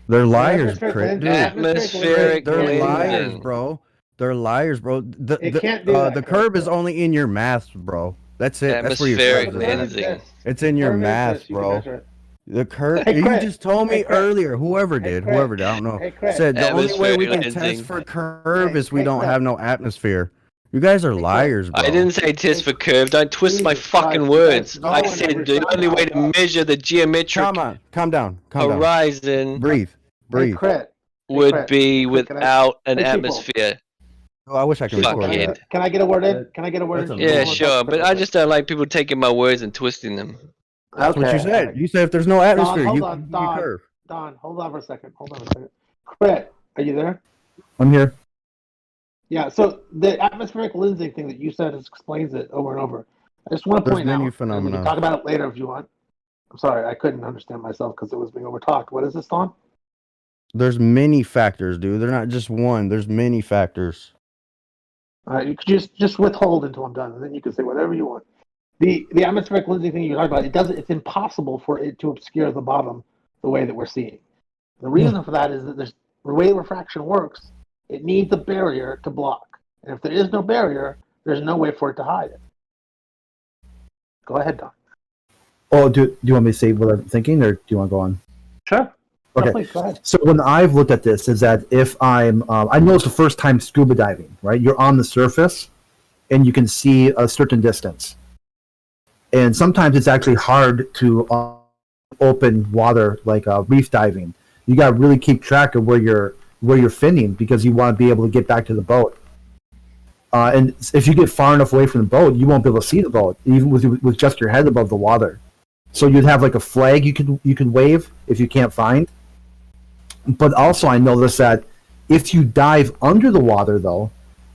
They're liars, Atmospheric Crit. lens- Dude, Atmospheric they're lensing. liars, bro. They're liars, bro. It can't do that, the Crit. curve is only in your math, bro. That's it. That's where your Atmospheric curve is at. lensing. It's in your Curve is math, this, you can bro. measure it. The curve. Hey, You Crit. just told me Hey, Crit. earlier. Whoever Hey, did, Crit. whoever did, I don't know. Hey, Crit. Said the only way we can Atmospheric test for lensing. curve Hey, is we hey, don't Crit. have no atmosphere. You guys are liars, bro. I didn't say test for curve. Don't twist my Jesus fucking Christ, words. no I one said ever the said only way that. to measure the geometric Come on, calm down, calm down. horizon Breathe, Hey, breathe. Crit. Hey, would Crit. be Crit, can I- without an Hey, people. atmosphere. Oh, I wish I could Fuck record it. that. Can I get a word in? Can I get a word That's in? a Yeah, Lord. sure, but I just don't like people taking my words and twisting them. That's what you Okay. said. You said if there's no atmosphere, hold you on, can Don. curve. Don, hold on for a second. Crit, are you there? I'm here. Yeah, so the atmospheric lensing thing that you said explains it over and over. I just want to There's point out, many and we phenomena. can talk about it later if you want. I'm sorry, I couldn't understand myself because it was being overtalked. What is this, Don? There's many factors, dude. They're not just one. There's many factors. You could just withhold until I'm done, and then you can say whatever you want. The atmospheric lensing thing you're talking about, it's impossible for it to obscure the bottom the way that we're seeing. The reason for that is that the way refraction works, it needs a barrier to block. And if there is no barrier, there's no way for it to hide it. Go ahead, Don. Oh, do you want me to say what I'm thinking, or do you want to go on? Sure. Okay. No, please, go ahead. So when I've looked at this, is that if I know it's the first time scuba diving, right? You're on the surface, and you can see a certain distance. And sometimes it's actually hard to open water, like reef diving. You got to really keep track of where you're finning because you want to be able to get back to the boat. And if you get far enough away from the boat, you won't be able to see the boat, even with just your head above the water. So you'd have like a flag you can wave if you can't find. But also I noticed that if you dive under the water, though,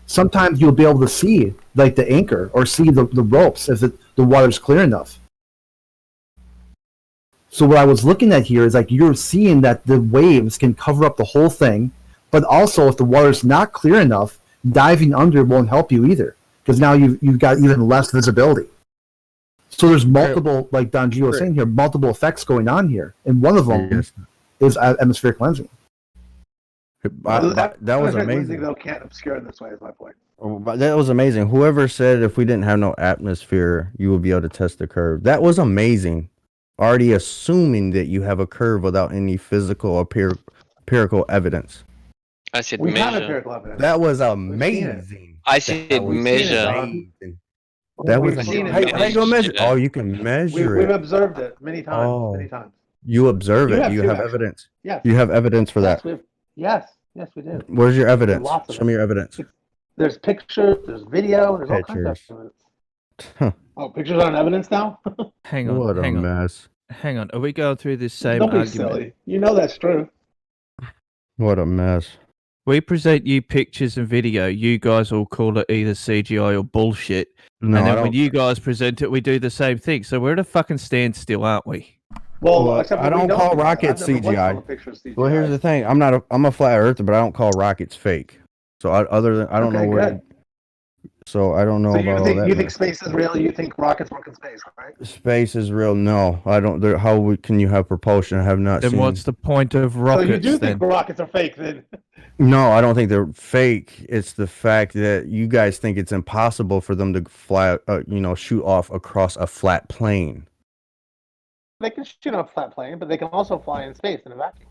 sometimes you'll be able to see like the anchor or see the ropes if the water's clear enough. So what I was looking at here is like you're seeing that the waves can cover up the whole thing, but also if the water's not clear enough, diving under won't help you either, because now you've got even less visibility. So there's multiple, like Don Gio was saying here, multiple effects going on here, and one of them is atmospheric cleansing. That was amazing. Though can't obscure this way is my point. That was amazing. Whoever said if we didn't have no atmosphere, you would be able to test the curve. That was amazing. Already assuming that you have a curve without any physical or empirical evidence. I said We've had measure. empirical evidence. That was amazing. I said measure. That was seen it. how you gonna measure? Oh, you can measure We've it. observed it many times. Oh. Many times. You observe it. have You too, have actually. evidence. Yes. You have evidence for that. Yes, we do. Where's your evidence? Lots of Show me your evidence. There's pictures, there's video, there's all kinds of Pictures. evidence. Huh. Oh, pictures aren't evidence now? Hang on. What a hang on. mess. Hang on. Are we going through this same Don't be argument? silly. You know that's true. What a mess. We present you pictures and video. You guys all call it either CGI or bullshit. No, and I then when don't. you guys present it, we do the same thing. So we're at a fucking standstill, aren't we? Well, except I that we don't call know. rockets I've never once CGI. called a picture CGI. Well, here's the thing. I'm a flat earther, but I don't call rockets fake. So I don't know where. Good. So I don't know So about you all think that. you think mess. space is real? You think rockets work in space, right? Space is real? No, I don't. Can you have propulsion? I have not Then seen. what's the point of rockets? So you do then? think rockets are fake then? No, I don't think they're fake. It's the fact that you guys think it's impossible for them to fly, shoot off across a flat plane. They can shoot on a flat plane, but they can also fly in space in a vacuum.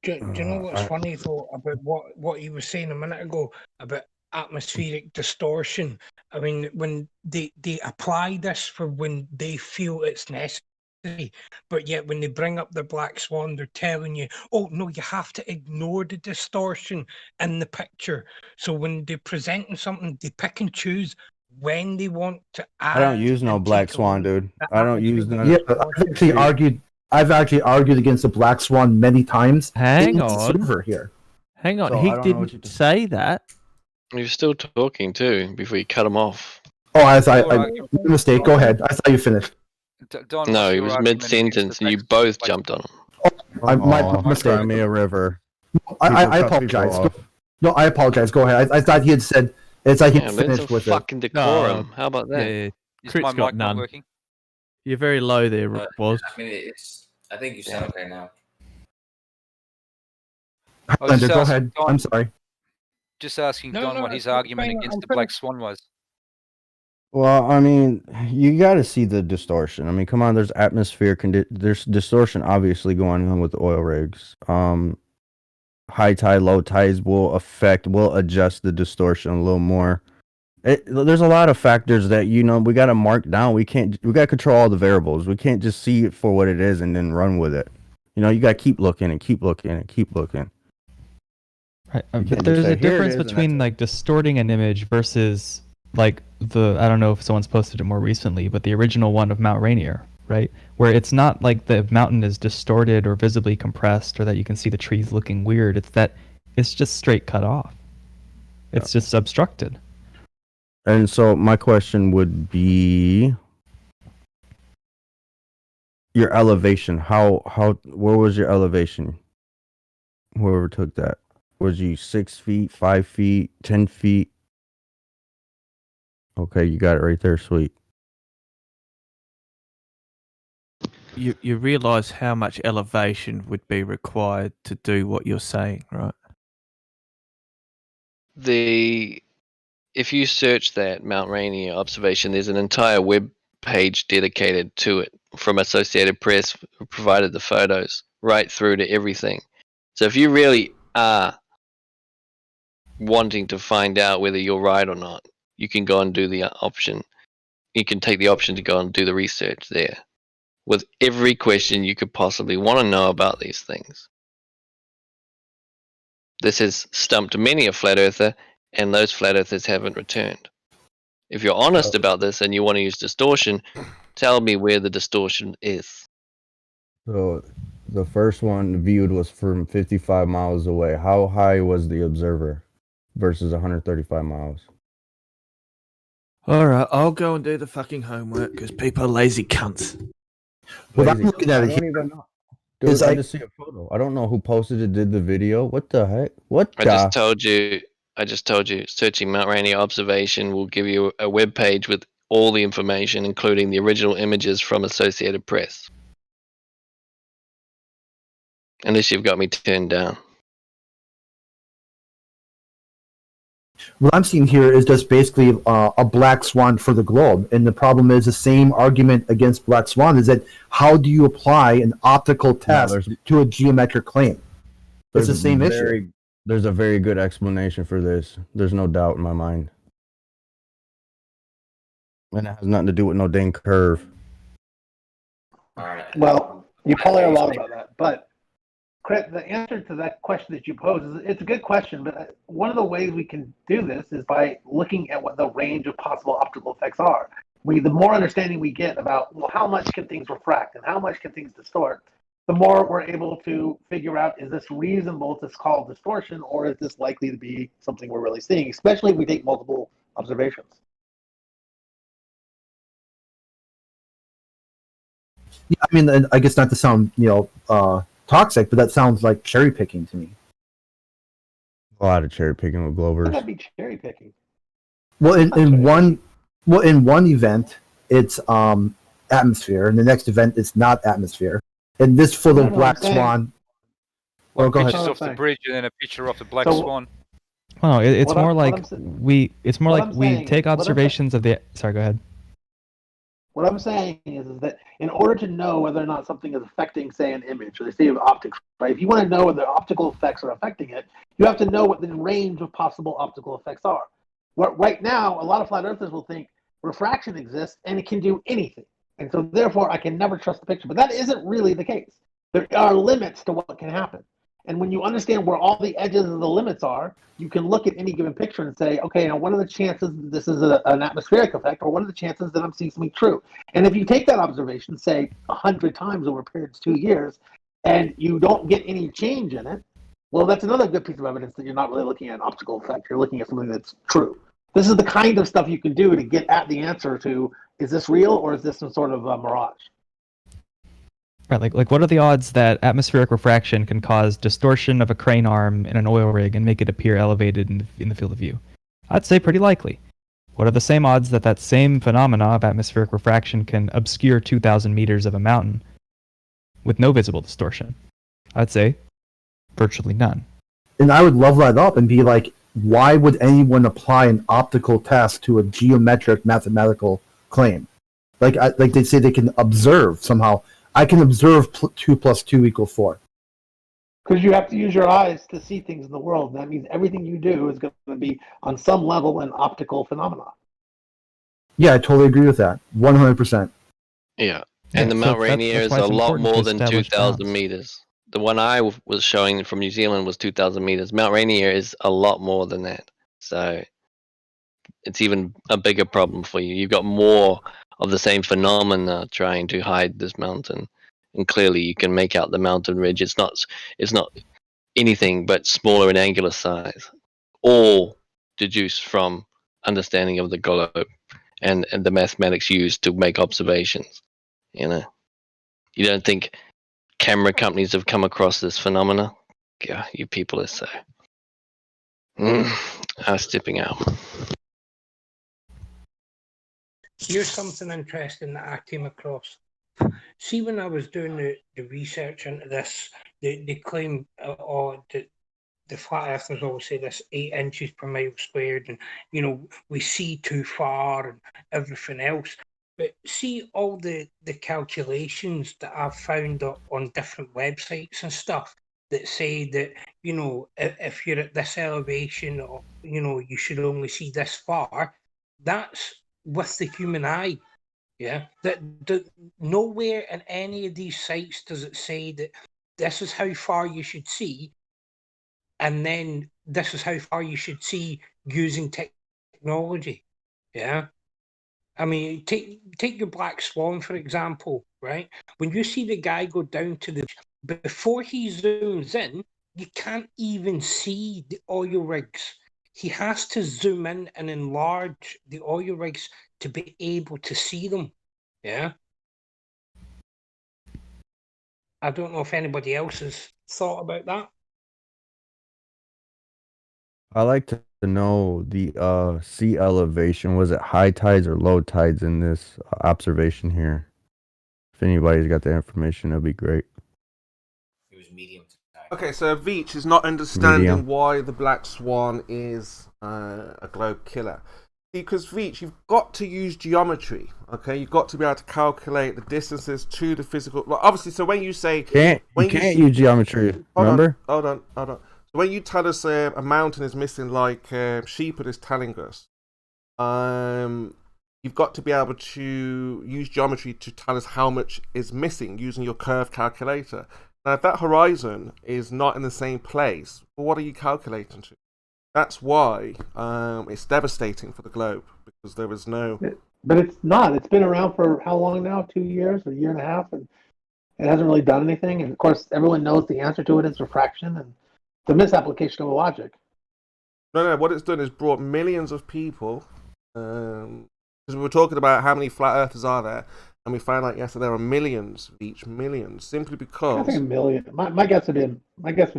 Do you know what's funny though about what you were saying a minute ago about atmospheric distortion? I mean, when they apply this for when they feel it's necessary, but yet when they bring up the black swan, they're telling you, oh no, you have to ignore the distortion in the picture. So when they're presenting something, they pick and choose when they want to add. I don't use no black swan, dude. I don't use none. Yeah, I've actually argued against the black swan many times. Hang in the on. server here. Hang on. So He I don't know what didn't say that. You're still talking too before you cut him off. Oh, I mistake. Go ahead. I thought you finished. No, he was mid-sentence and you both jumped on him. My mistake. Cry me a river. I People cut people apologize. off. No, I apologize. Go ahead. I thought he had said it's like he Yeah, let's finished have with it. fucking decorum. How about that? Yeah, Is Crit's my got mic not none. working? You're very low there, was. I mean, I think you sound okay now. Highlander, go ahead. I'm sorry. Just asking No, Don no, what his it's argument fine, against I'm the Black Swan was. Well, I mean, you got to see the distortion. I mean, come on, there's atmosphere, there's distortion obviously going on with the oil rigs. High tide, low tides will adjust the distortion a little more. There's a lot of factors that we got to mark down. We got to control all the variables. We can't just see it for what it is and then run with it. You got to keep looking and keep looking and keep looking. Right. You But can't there's just say, a "Here it difference is," and between like distorting an image versus like I don't know if someone's posted it more recently, but the original one of Mount Rainier, right? Where it's not like the mountain is distorted or visibly compressed or that you can see the trees looking weird. It's that it's just straight cut off. It's just obstructed. And so my question would be your elevation. Where was your elevation? Whoever took that. Was you 6 feet, 5 feet, 10 feet? Okay, you got it right there, sweet. You realize how much elevation would be required to do what you're saying, right? If you search that Mount Rainier observation, there's an entire web page dedicated to it from Associated Press, who provided the photos, right through to everything. So if you really are wanting to find out whether you're right or not, you can go and do the option. You can take the option to go and do the research there with every question you could possibly want to know about these things. This has stumped many a flat earther, and those flat earthers haven't returned. If you're honest about this and you want to use distortion, tell me where the distortion is. So the first one viewed was from 55 miles away. How high was the observer versus 135 miles? All right, I'll go and do the fucking homework because people are lazy cunts. What I'm Lazy. looking at I it don't here even know. Dude, is I like just see a photo. I don't know who posted it, did the video. What the heck? What I the? just told you, searching Mount Rainier observation will give you a web page with all the information, including the original images from Associated Press. Unless you've got me turned down. what I'm seeing here is just basically a black swan for the globe. And the problem is the same argument against black swan is that how do you apply an optical test to a geometric claim? It's the same issue. There's a very good explanation for this. There's no doubt in my mind. And it has nothing to do with no dang curve. All right. Well, you probably are wrong about that, but the answer to that question that you pose is it's a good question, but one of the ways we can do this is by looking at what the range of possible optical effects are. The more understanding we get about, well, how much can things refract and how much can things distort, the more we're able to figure out, is this reasonable to call distortion, or is this likely to be something we're really seeing, especially if we take multiple observations. Yeah, I mean, I guess not to sound, toxic, but that sounds like cherry picking to me. A lot of cherry picking with Glovers. That'd be cherry picking. Well, in one event, it's atmosphere, and the next event it's not atmosphere. And this photo of black swan. Well, go ahead. pictures off the bridge and then a picture of the black So- swan. Well, no, it's What more I'm- like what I'm it's more what like I'm we saying- take what I'm observations of the. Sorry, go ahead. What I'm saying is that in order to know whether or not something is affecting, say, an image, or the state of optics, right? If you want to know whether optical effects are affecting it, you have to know what the range of possible optical effects are. Right now, a lot of flat earthers will think refraction exists and it can do anything. And so therefore, I can never trust the picture. But that isn't really the case. There are limits to what can happen. And when you understand where all the edges of the limits are, you can look at any given picture and say, okay, now what are the chances that this is an atmospheric effect, or what are the chances that I'm seeing something true? And if you take that observation, say 100 times over periods of 2 years, and you don't get any change in it, well, that's another good piece of evidence that you're not really looking at an optical effect. You're looking at something that's true. This is the kind of stuff you can do to get at the answer to, is this real or is this some sort of mirage? Right, like what are the odds that atmospheric refraction can cause distortion of a crane arm in an oil rig and make it appear elevated in the field of view? I'd say pretty likely. What are the same odds that that same phenomena of atmospheric refraction can obscure 2,000 meters of a mountain with no visible distortion? I'd say virtually none. And I would level that up and be like, why would anyone apply an optical test to a geometric mathematical claim? Like they say they can observe somehow. I can observe 2 + 2 = 4. Because you have to use your eyes to see things in the world. And that means everything you do is going to be, on some level, an optical phenomenon. Yeah, I totally agree with that. 100%. Yeah. And the Mount Rainier is a lot more than 2,000 meters. The one I was showing from New Zealand was 2,000 meters. Mount Rainier is a lot more than that. So it's even a bigger problem for you. You've got more of the same phenomena trying to hide this mountain. And clearly you can make out the mountain ridge. It's not anything but smaller in angular size. All deduced from understanding of the globe and the mathematics used to make observations. You know, you don't think camera companies have come across this phenomena? Yeah, you people are so stepping out. Here's something interesting that I came across. See, when I was doing the research into this, they claim the flat earthers always say this 8 inches per mile squared, and we see too far and everything else. But see all the calculations that I've found on different websites and stuff that say that if you're at this elevation, or you should only see this far. That's with the human eye. Yeah, that nowhere in any of these sites does it say that this is how far you should see, and then this is how far you should see using technology. Yeah, I mean, take your black swan for example, right? When you see the guy go down to the before he zooms in, you can't even see the oil rigs. He has to zoom in and enlarge the oil rigs to be able to see them. Yeah. I don't know if anybody else has thought about that. I like to know the sea elevation. Was it high tides or low tides in this observation here? If anybody's got the information, that'd be great. It was medium tide. Okay, so Veach is not understanding Medium. why the black swan is a globe killer. Because Veach, you've got to use geometry. Okay, you've got to be able to calculate the distances to the physical. Well, obviously, so when you say You can't use geometry. Remember? Hold on. So when you tell us a mountain is missing, like Shepherd is telling us, you've got to be able to use geometry to tell us how much is missing using your curve calculator. Now, if that horizon is not in the same place, well, what are you calculating to? That's why it's devastating for the globe, because there is no... But it's not. It's been around for how long now? 2 years, a year and a half, and it hasn't really done anything. And of course, everyone knows the answer to it is refraction, and it's a misapplication of logic. No, what it's done is brought millions of people, because we were talking about how many flat earthers are there, and we found out yesterday there are millions, millions, simply because... I think a million. My guess would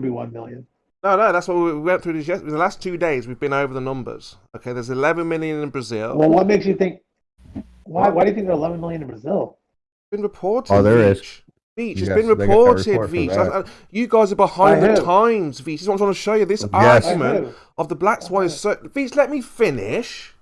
be 1 million. No, that's what we went through this yesterday. The last 2 days, we've been over the numbers. Okay, there's 11 million in Brazil. Well, what makes you think... Why do you think there are 11 million in Brazil? It's been reported. Oh, there is. Veach, Yes, it's been they got that reported, report for Veach. that. You guys are behind By the who? times, Veach. This is what I'm trying to show you. This Yes. argument of the black swan is so... Veach, let me finish.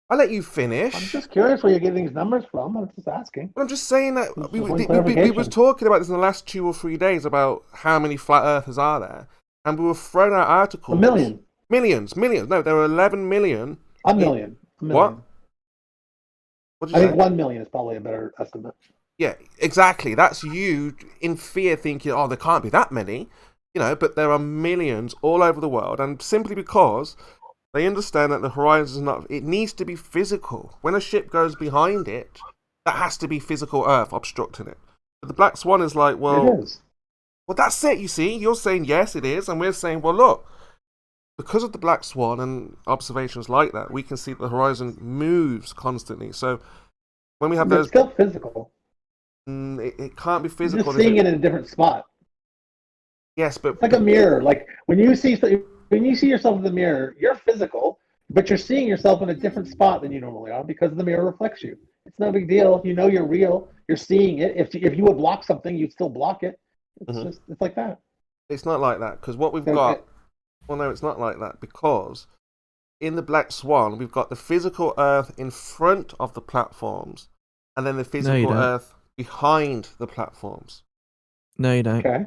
I'll let you finish. I'm just curious where you're getting these numbers from. I'm just asking. I'm just saying that we clarification. was talking about this in the last 2 or 3 days about how many flat earthers are there, and we were throwing out articles. A million. Millions. No, there are 11 million. A million. What? What did I you think say? 1 million is probably a better estimate. Yeah, exactly. That's you in fear thinking, oh, there can't be that many, but there are millions all over the world, and simply because they understand that the horizon is not, it needs to be physical. When a ship goes behind it, that has to be physical Earth obstructing it. But the black swan is like, well, It is. well, that's it, you see. You're saying, yes, it is, and we're saying, well, look, because of the black swan and observations like that, we can see that the horizon moves constantly. So when we have But those... it's still physical. It can't be You're physical. just seeing it in a different spot. Yes, but It's like a mirror. Like when you see yourself in the mirror, you're physical, but you're seeing yourself in a different spot than you normally are because the mirror reflects you. It's no big deal. You know you're real. You're seeing it. If you would block something, you'd still block it. It's it's like that. It's not like that, because what we've got... Well, no, it's not like that, because in the black swan, we've got the physical Earth in front of the platforms, and then the physical Earth behind the platforms. No, you don't. Okay.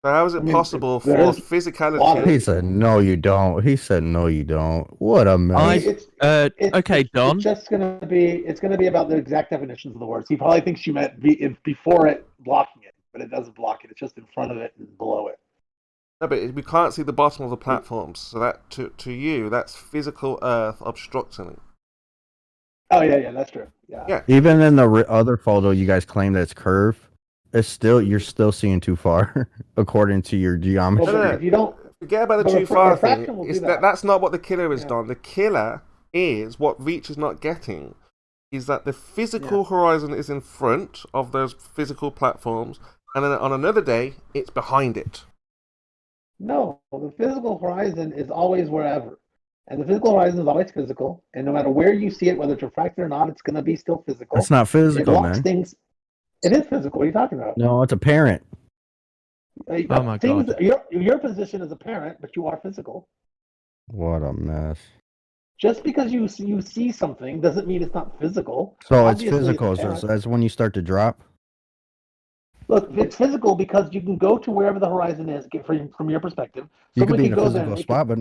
So how is it possible for physicality... He said, no, you don't. He said, no, you don't. What a mess. Okay, Don. It's just gonna be about the exact definitions of the words. He probably thinks you meant before it blocking it, but it doesn't block it. It's just in front of it and below it. No, but we can't see the bottom of the platforms, so that to you, that's physical Earth obstructing it. Oh yeah, that's true. Yeah. Even in the other photo, you guys claim that it's curved. You're still seeing too far, according to your geometry. No. If you don't forget about the but too far refraction thing. will do It's that. that's not what the killer has done. The killer is what Veach is not getting. Is that the physical horizon is in front of those physical platforms, and then on another day, it's behind it. No, the physical horizon is always wherever. And the physical horizon is always physical. And no matter where you see it, whether it's refracted or not, it's going to be still physical. That's not physical, it blocks man. Things. It is physical. What are you talking about? No, it's apparent. Oh my God. Your position is apparent, but you are physical. What a mess. Just because you see something doesn't mean it's not physical. So Obviously, it's physical. apparent. So that's when you start to drop. Look, it's physical because you can go to wherever the horizon is from your perspective. You could Somebody be in a go there physical and spot, but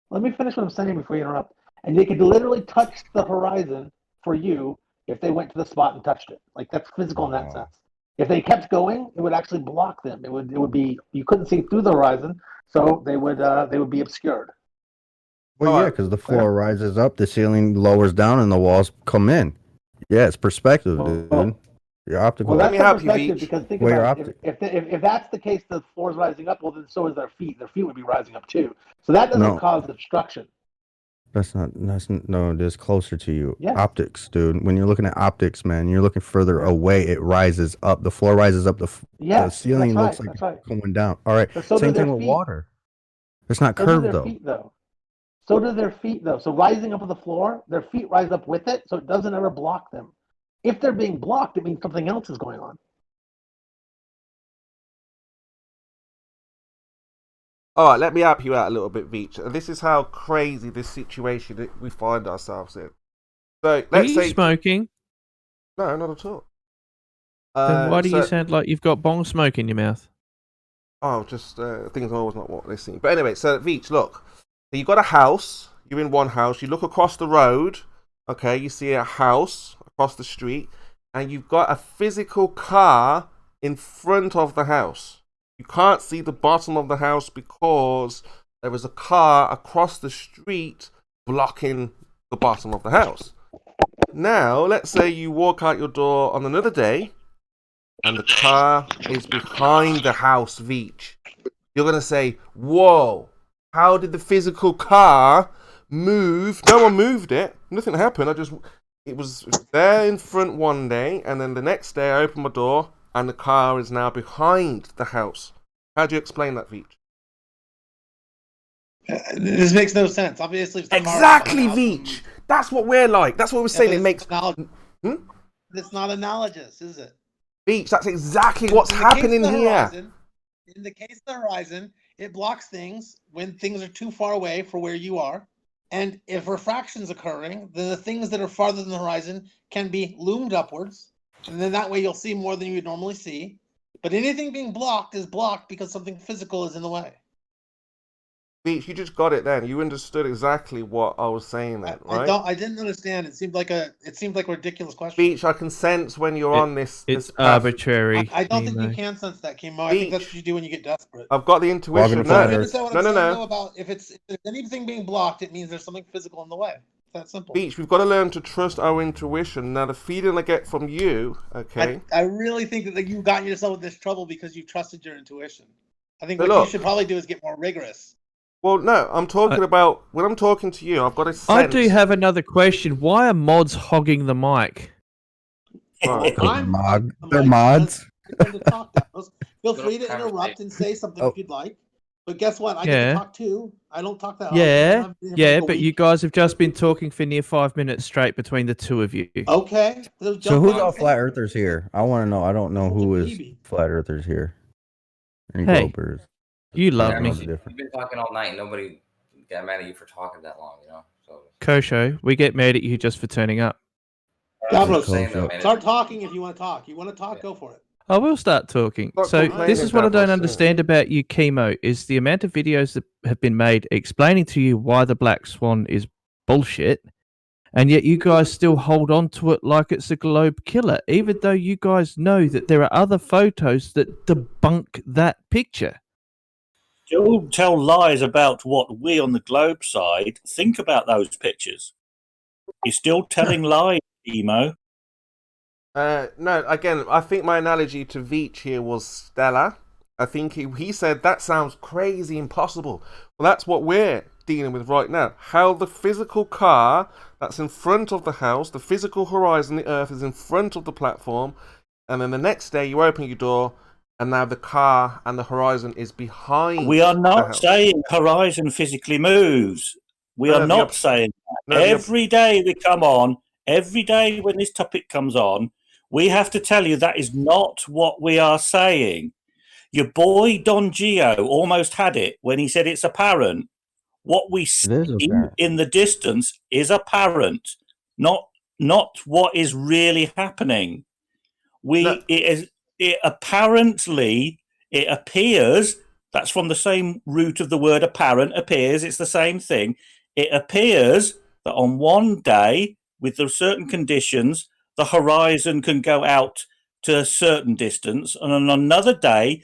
let me finish what I'm saying before you interrupt. And they could literally touch the horizon for you if they went to the spot and touched it. Like that's physical in that sense. If they kept going, it would actually block them. It would be you couldn't see through the horizon, so they would be obscured. well, yeah, because the floor rises up, the ceiling lowers down, and the walls come in. Yeah, it's perspective, dude. Your optical. Well, that's the perspective because think Well, about it. If that's the case, the floor's rising up. Well, then so is their feet. Their feet would be rising up too. So that doesn't No. cause obstruction. That's closer to you. Yeah. Optics, dude. When you're looking at optics, man, you're looking further away. It rises up. The floor rises up. The ceiling looks like it's going down. All right. But so Same do their thing with feet. water. It's not So do curved their though. feet, though. So do their feet, though. So rising up on the floor, their feet rise up with it, so it doesn't ever block them. If they're being blocked, it means something else is going on. All right, let me help you out a little bit, Veach. And this is how crazy this situation that we find ourselves in. So Are let's you say smoking? no, not at all. Then why do you so- sound like you've got bong smoke in your mouth? Oh, just things are always not what they seem. But anyway, so Veach, look. So you've got a house. You're in one house. You look across the road. Okay, you see a house across the street. And you've got a physical car in front of the house. You can't see the bottom of the house because there is a car across the street blocking the bottom of the house. Now, let's say you walk out your door on another day and the car is behind the house, Veach. You're going to say, whoa, how did the physical car move? No one moved it. Nothing happened. It was there in front one day, and then the next day I opened my door and the car is now behind the house. How do you explain that, Veach? This makes no sense. Obviously, if the Exactly, Veach. That's what we're like. That's what we're saying. It makes. It's not analogous, is it? Veach, that's exactly what's happening here. In the case of the horizon, it blocks things when things are too far away for where you are. And if refraction's occurring, then the things that are farther than the horizon can be loomed upwards. And then that way you'll see more than you would normally see. But anything being blocked is blocked because something physical is in the way. Veach, you just got it then. You understood exactly what I was saying then, right? I didn't understand. It seemed like a ridiculous question. Veach, I can sense when you're on this. It's this path. arbitrary. I don't think you can sense that, Kimo. I think that's what you do when you get desperate. I've got the intuition. No. About if there's anything being blocked, it means there's something physical in the way. It's that simple. Veach, we've got to learn to trust our intuition. Now, the feeling I get from you, okay? I really think that you've gotten yourself in this trouble because you trusted your intuition. I think But what look- you should probably do is get more rigorous. Well, no, I'm talking about when I'm talking to you. I've got a sense. I do have another question. Why are mods hogging the mic? They're mods. Feel free to interrupt and say something if you'd like. But guess what? I get Yeah. to talk too. I don't talk that Yeah, often. I've been here for yeah, like a but you week. guys have just been talking for near 5 minutes straight between the two of you. Okay. So who's all flat earthers here? I want to know. I don't know who is flat earthers here. And Hey, globers. you love Yeah, me. You've been talking all night and nobody got mad at you for talking that long, you know? So Kosho, we get mad at you just for turning up. Davros, saying though, man, start talking if you want to talk. You want to talk? Go for it. I will start talking. Start So complaining, this is what I don't Davros, understand about you, Chemo, is the amount of videos that have been made explaining to you why the Black Swan is bullshit, and yet you guys still hold on to it like it's a globe killer, even though you guys know that there are other photos that debunk that picture. Don't tell lies about what we on the globe side think about those pictures. You're still telling lies, Emo. No, again, I think my analogy to Veach here was stellar. I think he said that sounds crazy impossible. Well, that's what we're dealing with right now. How the physical car that's in front of the house, the physical horizon, the earth is in front of the platform, and then the next day you open your door, and now the car and the horizon is behind. We are the not house. saying horizon physically moves. We No, are the not op- saying that. no, the op- Every day we come on, every day when this topic comes on, we have to tell you that is not what we are saying. Your boy Don Gio almost had it when he said it's apparent. What we see in the distance is apparent, not what is really happening. It apparently, it appears, that's from the same root of the word apparent, appears, it's the same thing. It appears that on one day, with the certain conditions, the horizon can go out to a certain distance, and on another day,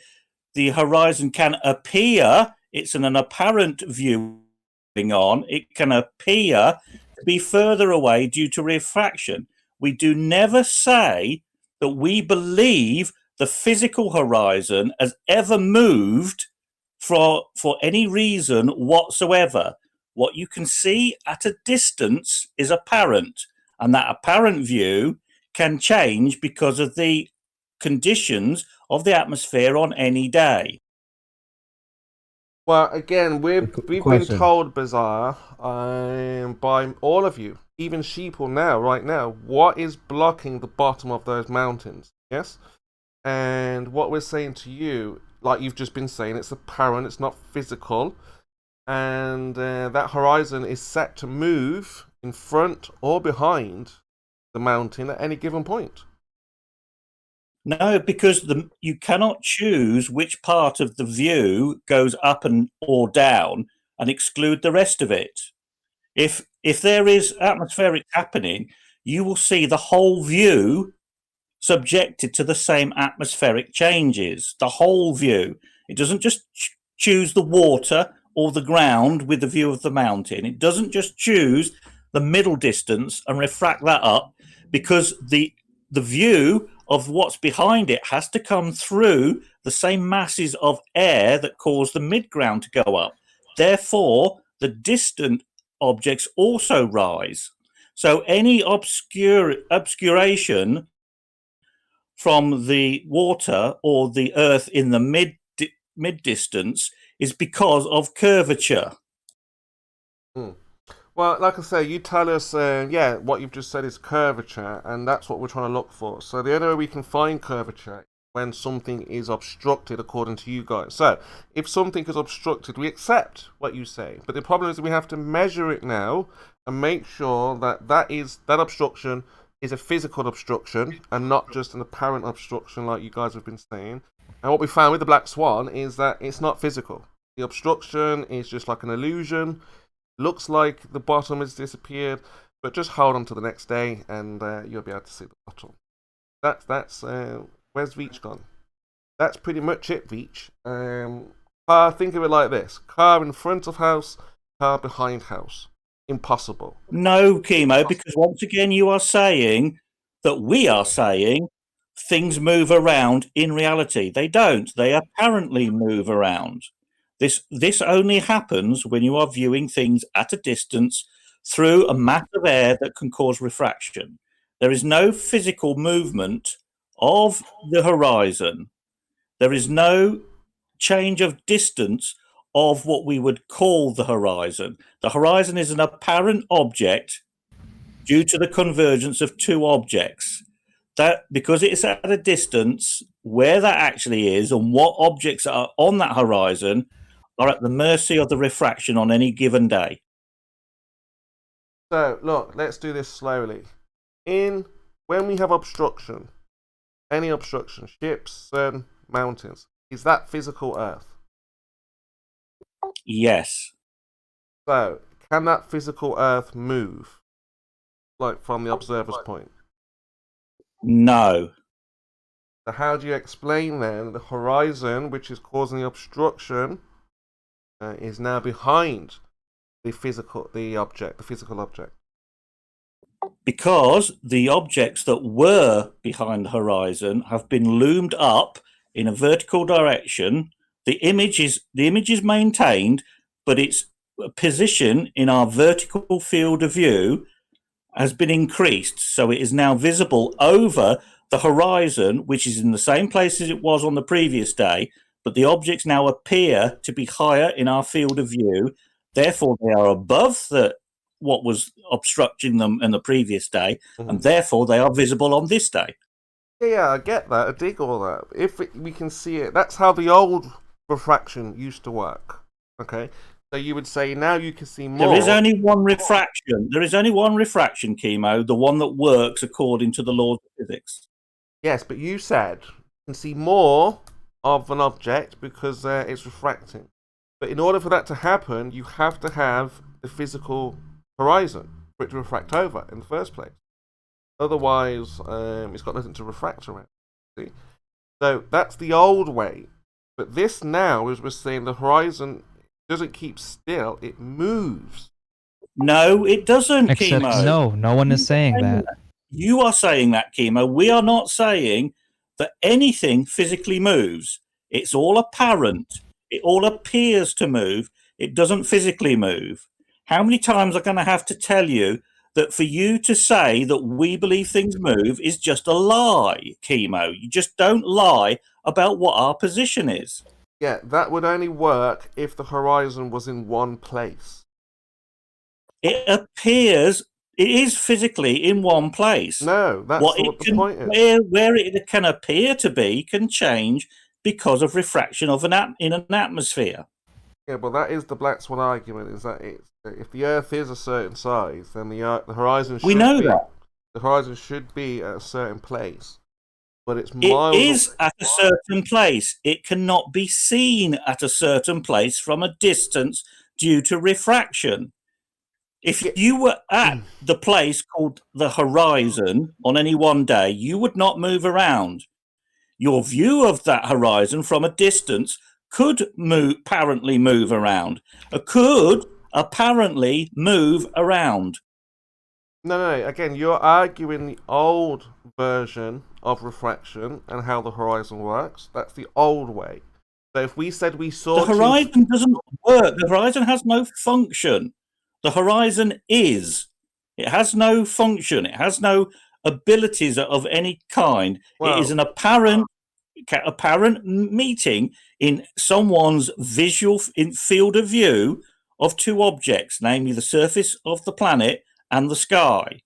the horizon can appear, it's an apparent view going on, it can appear to be further away due to refraction. We do never say that we believe the physical horizon has ever moved for any reason whatsoever. what you can see at a distance is apparent, and that apparent view can change because of the conditions of the atmosphere on any day. Well, again, we've been question. told, Bizarre, by all of you, even sheeple now, right now, what is blocking the bottom of those mountains, yes? And what we're saying to you, like you've just been saying, it's apparent, it's not physical, and that horizon is set to move in front or behind the mountain at any given point. No, because you cannot choose which part of the view goes up or down and exclude the rest of it. If there is atmospheric happening, you will see the whole view subjected to the same atmospheric changes. The whole view. It doesn't just choose the water or the ground with the view of the mountain. It doesn't just choose the middle distance and refract that up, because the view of what's behind it has to come through the same masses of air that cause the midground to go up. Therefore, the distant objects also rise. So any obscuration from the water or the earth in the mid distance is because of curvature. Well, like I say, you tell us, what you've just said is curvature, and that's what we're trying to look for. So the only way we can find curvature is when something is obstructed, according to you guys. So if something is obstructed, we accept what you say. But the problem is we have to measure it now and make sure that that obstruction is a physical obstruction and not just an apparent obstruction like you guys have been saying. And what we found with the Black Swan is that it's not physical. The obstruction is just like an illusion. Looks like the bottom has disappeared, but just hold on to the next day and you'll be able to see the bottom. That's where's Veach gone? That's pretty much it, Veach. Car, think of it like this: car in front of house, car behind house. Impossible. No, Chemo, because once again you are saying that we are saying things move around. In reality, they don't. They apparently move around. This only happens when you are viewing things at a distance through a mass of air that can cause refraction. There is no physical movement of the horizon. There is no change of distance of what we would call the horizon. The horizon is an apparent object due to the convergence of two objects. That, because it's at a distance, where that actually is and what objects are on that horizon are at the mercy of the refraction on any given day. So, look, let's do this slowly. When we have obstruction, any obstruction, ships, sun, mountains, is that physical Earth? Yes. So, can that physical Earth move? Like, from the observer's point? No. So how do you explain then the horizon, which is causing the obstruction, is now behind the physical object? Because the objects that were behind the horizon have been loomed up in a vertical direction. The image is maintained, but its position in our vertical field of view has been increased, so it is now visible over the horizon, which is in the same place as it was on the previous day, but the objects now appear to be higher in our field of view. Therefore, they are above what was obstructing them in the previous day, and therefore they are visible on this day. Yeah, I get that. I dig all that. We can see it, that's how the old refraction used to work. Okay, so you would say now you can see more. There is only one refraction. There is only one refraction, Chemo, the one that works according to the laws of physics. Yes, but you said you can see more of an object because it's refracting. But in order for that to happen, you have to have the physical horizon for it to refract over in the first place. Otherwise, it's got nothing to refract around. See? So that's the old way. But this now, as we're saying, the horizon doesn't keep still, it moves. No, it doesn't, Except Chemo. no one is saying that. You are saying that, Chemo. We are not saying that anything physically moves. It's all apparent. It all appears to move. It doesn't physically move. How many times am I going to have to tell you that for you to say that we believe things move is just a lie, Chemo? You just don't lie about what our position is. Yeah, that would only work if the horizon was in one place. It appears it is physically in one place. No, that's what what the point is. Where it can appear to be can change because of refraction of in an atmosphere. Yeah, but that is the black swan argument. Is that if the Earth is a certain size, then the horizon should that. The horizon should be at a certain place. But it's It miles. is at a certain place. It cannot be seen at a certain place from a distance due to refraction. If you were at the place called the horizon on any one day, you would not move around. Your view of that horizon from a distance could apparently move around. Could apparently move around. No. Again, you're arguing the old version of refraction and how the horizon works. That's the old way. So if we said we saw... The horizon doesn't work. The horizon has no function. The horizon is. It has no function. It has no abilities of any kind. Well, it is an apparent meeting in someone's visual field of view of two objects, namely the surface of the planet and the sky.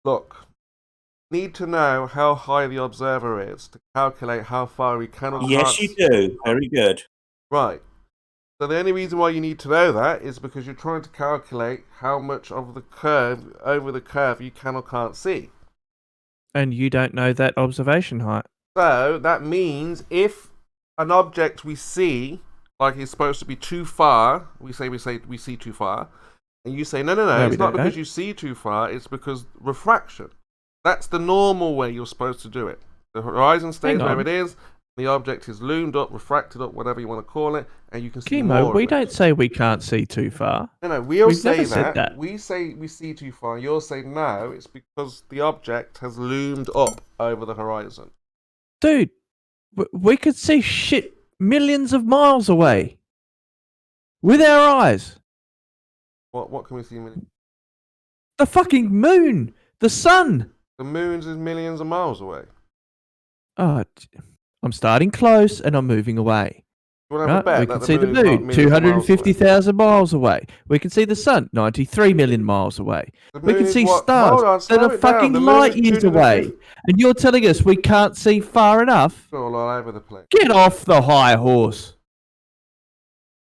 Look, need to know how high the observer is to calculate how far we can or can't. Yes, you do. Very good. Right. So the only reason why you need to know that is because you're trying to calculate how much of the curve, over the curve, you can or can't see. And you don't know that observation height. So that means if an object we see, like it's supposed to be too far, we say we see too far, and you say, no, it's not because you see too far, it's because refraction. That's the normal way you're supposed to do it. The horizon stays where it is, the object is loomed up, refracted up, whatever you want to call it, and you can see more we of it. don't say we can't see too far. No, we'll We've say never said that. We say we see too far. You'll say no, it's because the object has loomed up over the horizon. Dude, we could see shit millions of miles away with our eyes. What can we see? The fucking moon, the sun. The moon is millions of miles away. Oh, I'm starting close and I'm moving away. Right? We can see the moon 250,000 miles away. We can see the sun 93 million miles away. We can see stars that are fucking light years away. And you're telling us we can't see far enough? It's all over the place. Get off the high horse.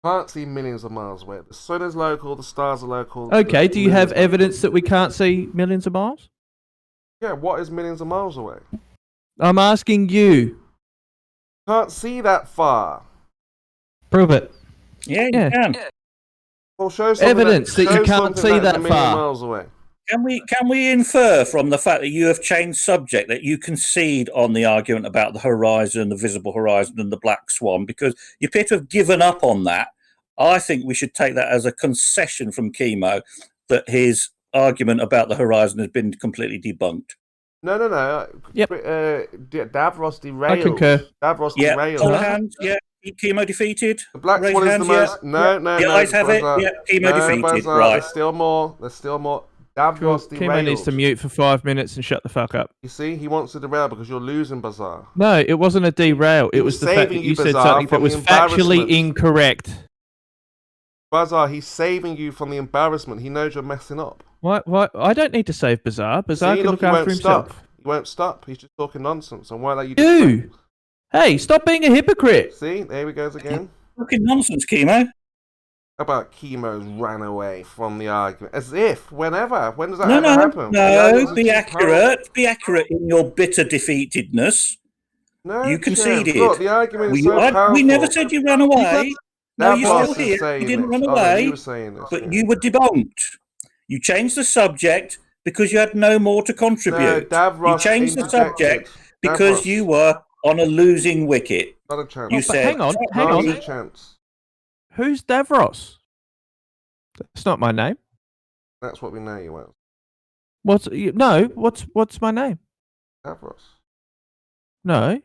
Can't see millions of miles away. The sun is local, the stars are local. Okay, do you have evidence that we can't see millions of miles? Yeah, what is millions of miles away? I'm asking you. Can't see that far. Prove it. Yeah, you can. Well, show evidence that you can't see that far. Miles away. Can we infer from the fact that you have changed subject that you concede on the argument about the horizon, the visible horizon, and the black swan, because you appear to have given up on that? I think we should take that as a concession from Chemo that his argument about the horizon has been completely debunked. No. Yep. Davros derailed. I concur. Davros derailed. All hands, yeah. Chemo defeated. The black Raise swan is the hands, most. No. The eyes have it. Yeah, Chemo defeated. Right. There's still more. Davros derailed. Chemo needs to mute for 5 minutes and shut the fuck up. You see, he wants to derail because you're losing, Bazaar. No, it wasn't a derail. It was the fact that you said something that was factually incorrect. Bazaar, he's saving you from the embarrassment. He knows you're messing up. What? I don't need to save Bazaar. Bazaar can look after himself. He won't stop. He's just talking nonsense. And why let you do? Hey, stop being a hypocrite. See, there he goes again. Talking nonsense, Chemo. About Chemo's ran away from the argument. As if, whenever. When does that ever happen? No, be accurate. Be accurate in your bitter defeatedness. No, you conceded. Look, the argument is so powerful. We never said you ran away. No, you're still here. You didn't run away. You were saying this, but you were debunked. You changed the subject because you had no more to contribute. You changed the subject because you were on a losing wicket. Not a chance. You said, hang on. Not a chance. Who's Davros? That's not my name. That's what we know you as. What's my name? Davros. No.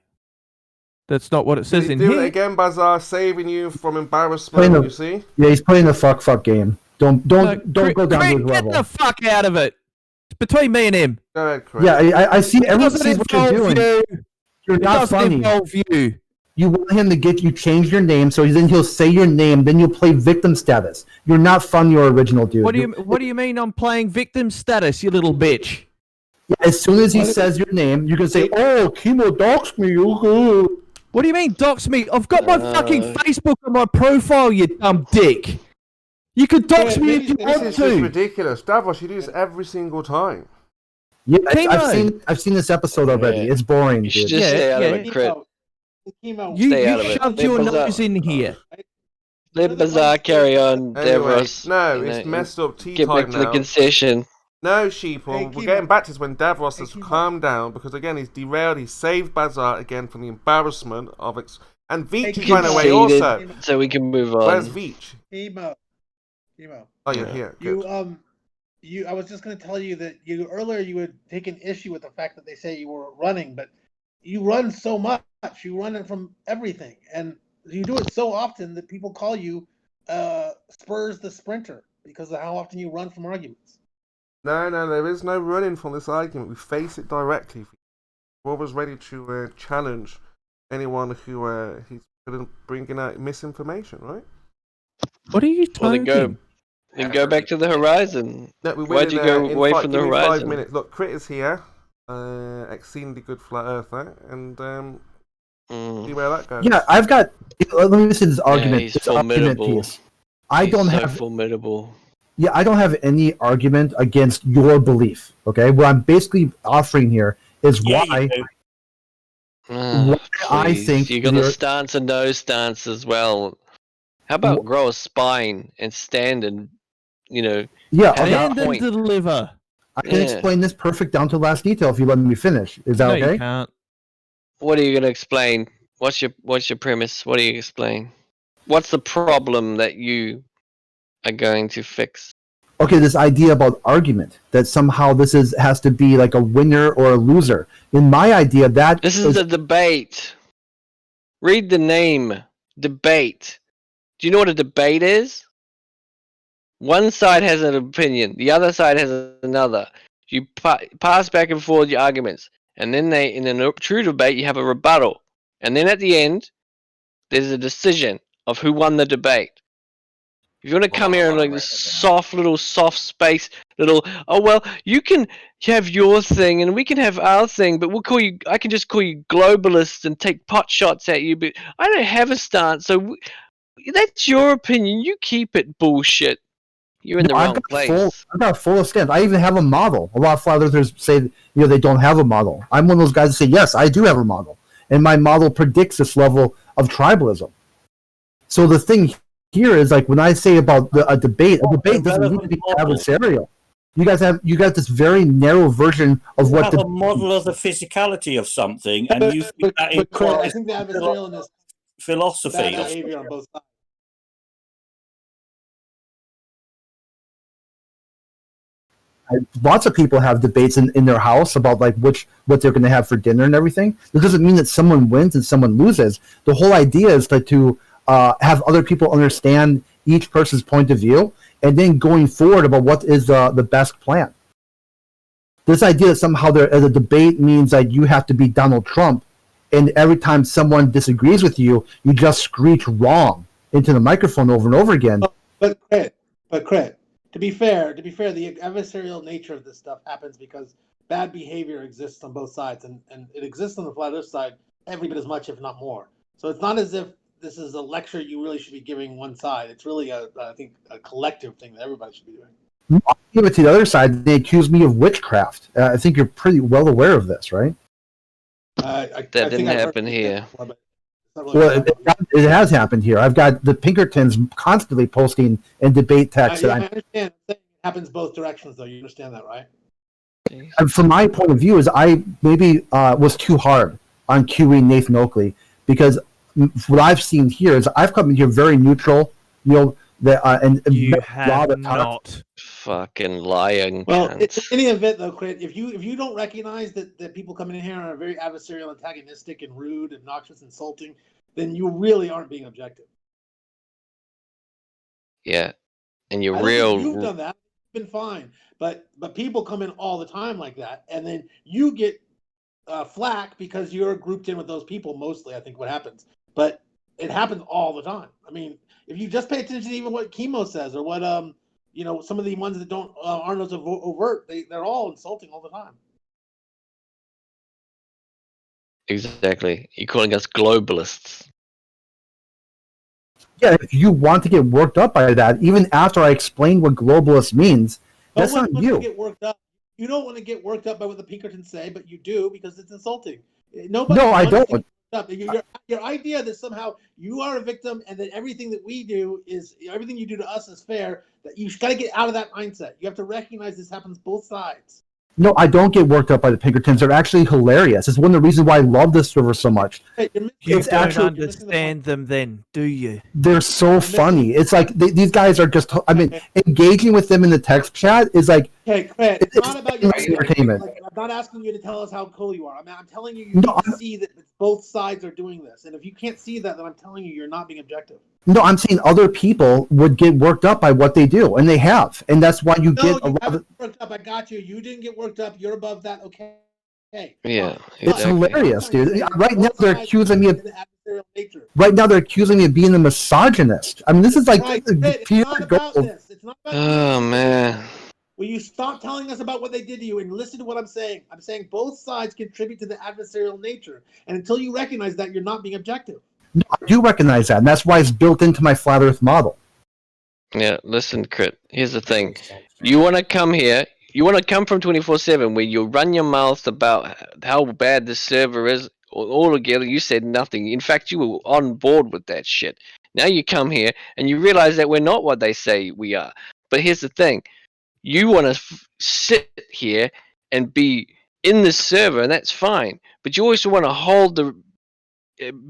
That's not what it says in do here. It again, Bazaar, saving you from embarrassment, you see? Yeah, he's playing the fuck game. Don't go down to his Craig, get level. the fuck out of it. It's between me and him. Go ahead, Chris. Yeah, I see. Everyone doesn't sees what you're involve doing. you. You're It not doesn't funny. involve you. You want him to get you change your name, so then he'll say your name, then you'll play victim status. You're not funny or original, dude. What do you mean I'm playing victim status, you little bitch? As soon as he says your name, you can say, "Oh, Chemo doxed me." Ooh. What do you mean dox me? I've got my fucking Facebook on my profile, you dumb dick. You could dox me if you want This is just to. ridiculous. Davos, you do this every single time. Yeah, Chemo. I've seen this episode already. Yeah. It's boring, You dude. should just stay out of it, Crit. You shoved your nose in here. Let Bazaar carry on, Anyway, Davros. no, You it's know, messed up tea Get time back to the now. concession. No, Sheeple, we're getting back to this when Davros has calmed down because again he's derailed. He saved Bazaar again from the embarrassment of it, and Veach ran away Conceded, also. so we can move on. Where's Veach? Chemo. Oh, you're here. Good. I was just going to tell you that earlier you had taken issue with the fact that they say you were running, but you run so much. You run it from everything, and you do it so often that people call you Spurs the Sprinter because of how often you run from arguments. No, there is no running from this argument. We face it directly. We're always ready to challenge anyone who he's bringing out misinformation, right? What are you Well, talking? then go back to the horizon. No, we Why'd you go away from the give me horizon? 5 minutes. Look, Crit is here, exceedingly good flat earther, and see where that goes. Yeah, I've got. Let me see this argument. he's this argument formidable. piece. I don't so have. formidable. Yeah, I don't have any argument against your belief. Okay, what I'm basically offering here is why. Ah, I please. think you got the you're- stance and no stance as well. How about grow a spine and stand and Yeah, have okay. a And then point? deliver. I can explain this perfect down to last detail if you let me finish. Is that No, okay? you can't. What are you going to explain? What's your premise? What do you explain? What's the problem that you are going to fix? Okay, this idea about argument that somehow this has to be like a winner or a loser. In my idea, that This is a debate. Read the name. Debate. Do you know what a debate is? One side has an opinion, the other side has another. You pass back and forth your arguments, and then in a true debate, you have a rebuttal, and then at the end, there's a decision of who won the debate. If you want to come here and like this soft space, oh well, you can have your thing and we can have our thing, but I can just call you globalists and take pot shots at you, but I don't have a stance, so that's your opinion. You keep it, bullshit. You're in the wrong place. I've got full stance. I even have a model. A lot of flat earthers say they don't have a model. I'm one of those guys that say yes, I do have a model, and my model predicts this level of tribalism. So the thing here is like when I say about a debate doesn't need to be adversarial. You got this very narrow version of what a model of the physicality of something, and you think that implies I think the adversarialness philosophy. bad behavior on both sides. Lots of people have debates in their house about like what they're going to have for dinner and everything. That doesn't mean that someone wins and someone loses. The whole idea is to have other people understand each person's point of view, and then going forward about what is the best plan. This idea that somehow a debate means that you have to be Donald Trump, and every time someone disagrees with you, you just screech wrong into the microphone over and over again. But Crit. To be fair, the adversarial nature of this stuff happens because bad behavior exists on both sides, and it exists on the flat earth side every bit as much, if not more. So it's not as if this is a lecture you really should be giving one side. It's really I think a collective thing that everybody should be doing. I'll give it to the other side. They accuse me of witchcraft. I think you're pretty well aware of this, right? That didn't happen here. Well, it has happened here. I've got the Pinkertons constantly posting in debate texts. I understand. It happens both directions, though. You understand that, right? And from my point of view, is I maybe was too hard on QE Nathan Oakley, because what I've seen here is I've come in here very neutral. And you have not. Fucking lying. Well, cunt. in any event, though, Crit, if you don't recognize that people coming in here are very adversarial, antagonistic, and rude, obnoxious, insulting, then you really aren't being objective. Yeah. And you're I don't think real. you've done that. It's been fine, but people come in all the time like that, and then you get flack because you're grouped in with those people. Mostly, I think what happens, but it happens all the time. I mean, if you just pay attention to even what Chemo says or what some of the ones that don't aren't as overt, they're all insulting all the time. Exactly. You're calling us globalists. Yeah, if you want to get worked up by that, even after I explain what globalist means, that's not you. Get worked up. You don't want to get worked up by what the Pinkertons say, but you do because it's insulting. Nobody. No, I don't. Your idea that somehow you are a victim and that everything that we do is everything you do to us is fair. That you got to get out of that mindset. You have to recognize this happens both sides. No, I don't get worked up by the Pinkertons. They're actually hilarious. It's one of the reasons why I love this server so much. You don't understand them then, do you? They're so funny. It's like these guys are just, I mean, engaging with them in the text chat is like, Okay, Craig, it's not about your entertainment. Like, I'm not asking you to tell us how cool you are. I mean, I'm telling you, you need to see that both sides are doing this. And if you can't see that, then I'm telling you, you're not being objective. No, I'm saying other people would get worked up by what they do, and they have. And that's why you get a lot of... worked up. I got you. You didn't get worked up. You're above that. Okay. Yeah, it's hilarious, dude. Right now they're accusing me of. Right now they're accusing me of being a misogynist. I mean, this is like pure gold. Oh man. Will you stop telling us about what they did to you and listen to what I'm saying? I'm saying both sides contribute to the adversarial nature, and until you recognize that, you're not being objective. No, I do recognize that, and that's why it's built into my flat Earth model. Yeah, listen, Crit. Here's the thing: you want to come here. You want to come from 24/7 where you run your mouth about how bad the server is all together. You said nothing. In fact, you were on board with that shit. Now you come here and you realize that we're not what they say we are. But here's the thing. You want to sit here and be in the server, and that's fine. But you also want to hold the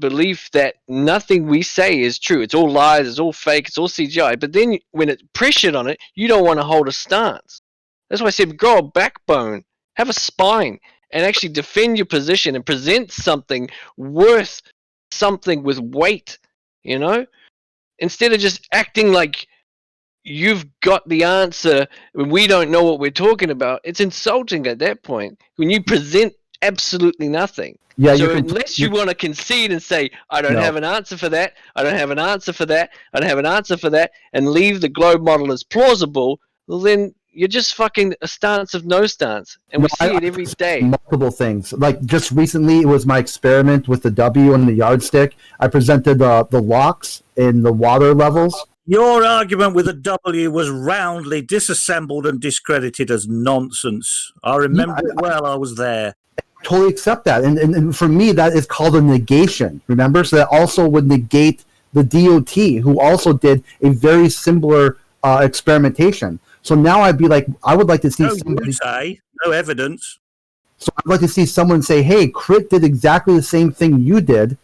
belief that nothing we say is true. It's all lies. It's all fake. It's all CGI. But then when it's pressured on it, you don't want to hold a stance. That's why I said grow a backbone, have a spine, and actually defend your position and present something worth something with weight, you know? Instead of just acting like you've got the answer when we don't know what we're talking about. It's insulting at that point when you present absolutely nothing. Yeah, so unless you want to concede and say, I don't have an answer for that, I don't have an answer for that, I don't have an answer for that, and leave the globe model as plausible, well then you're just fucking a stance of no stance, and we see it every day. Multiple things. Like just recently, it was my experiment with the W and the yardstick. I presented the locks in the water levels. Your argument with the W was roundly disassembled and discredited as nonsense. I remember it well. I was there. Totally accept that, and for me, that is called a negation. Remember, so that also would negate the DOT, who also did a very similar experimentation. So now I'd be like, I would like to see somebody say no evidence. So I'd like to see someone say, "Hey, Crit did exactly the same thing you did,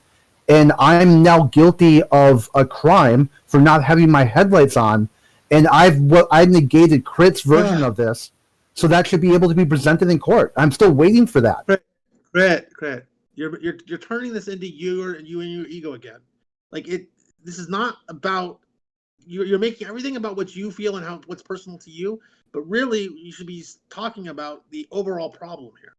and I'm now guilty of a crime for not having my headlights on, and I've negated Crit's version of this, so that should be able to be presented in court." I'm still waiting for that. Crit, you're turning this into you and your ego again. Like this is not about. You're making everything about what you feel and what's personal to you, but really you should be talking about the overall problem here.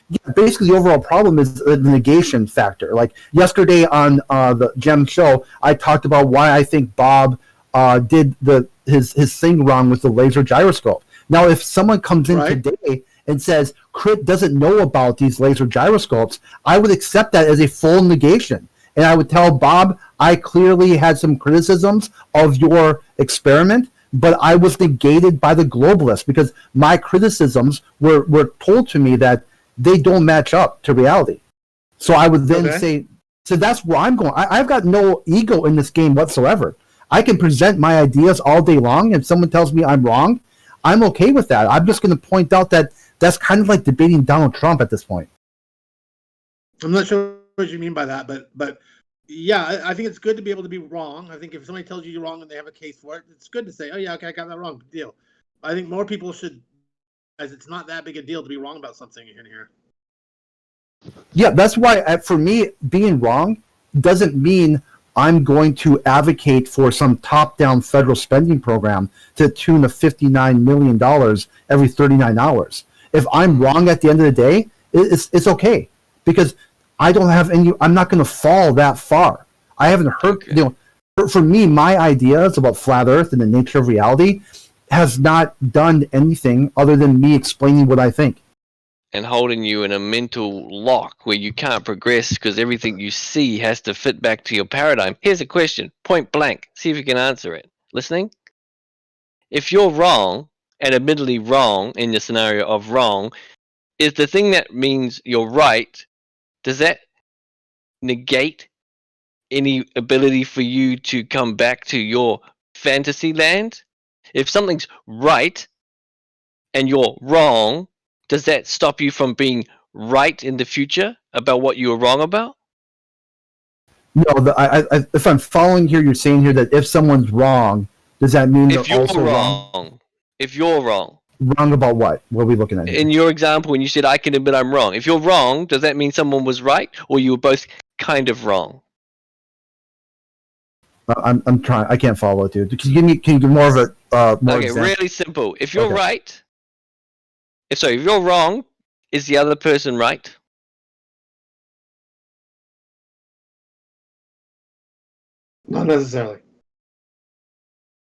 Yeah, basically, the overall problem is the negation factor. Like yesterday on the Gem show, I talked about why I think Bob did his thing wrong with the laser gyroscope. Now, if someone comes in today and says Crit doesn't know about these laser gyroscopes, I would accept that as a full negation. And I would tell Bob, I clearly had some criticisms of your experiment, but I was negated by the globalists because my criticisms were told to me that they don't match up to reality. So I would then say, so that's where I'm going. I've got no ego in this game whatsoever. I can present my ideas all day long. If someone tells me I'm wrong, I'm okay with that. I'm just going to point out that that's kind of like debating Donald Trump at this point. I'm not sure what you mean by that, but yeah, I think it's good to be able to be wrong. I think if somebody tells you you're wrong and they have a case for it, it's good to say, oh yeah, okay, I got that wrong. Good deal. I think more people should, as it's not that big a deal to be wrong about something in here. Yeah, that's why for me, being wrong doesn't mean I'm going to advocate for some top-down federal spending program to the tune of $59 million every 39 hours. If I'm wrong at the end of the day, it's okay, because I don't have any. I'm not going to fall that far. I haven't heard. Okay. For me, my ideas about flat Earth and the nature of reality has not done anything other than me explaining what I think. And holding you in a mental lock where you can't progress because everything you see has to fit back to your paradigm. Here's a question, point blank. See if you can answer it. Listening? If you're wrong, and admittedly wrong in the scenario of wrong, is the thing that means you're right, does that negate any ability for you to come back to your fantasy land? If something's right and you're wrong, does that stop you from being right in the future about what you were wrong about? No, if I'm following here, you're saying here that if someone's wrong, does that mean if they're you're also wrong? If you're wrong. Wrong about what? What are we looking at here? In your example, when you said I can admit I'm wrong, if you're wrong, does that mean someone was right, or you were both kind of wrong? I'm trying. I can't follow it, dude. Can you give more of a more Okay, example? really simple. If you're right, if you're wrong, is the other person right? Not necessarily.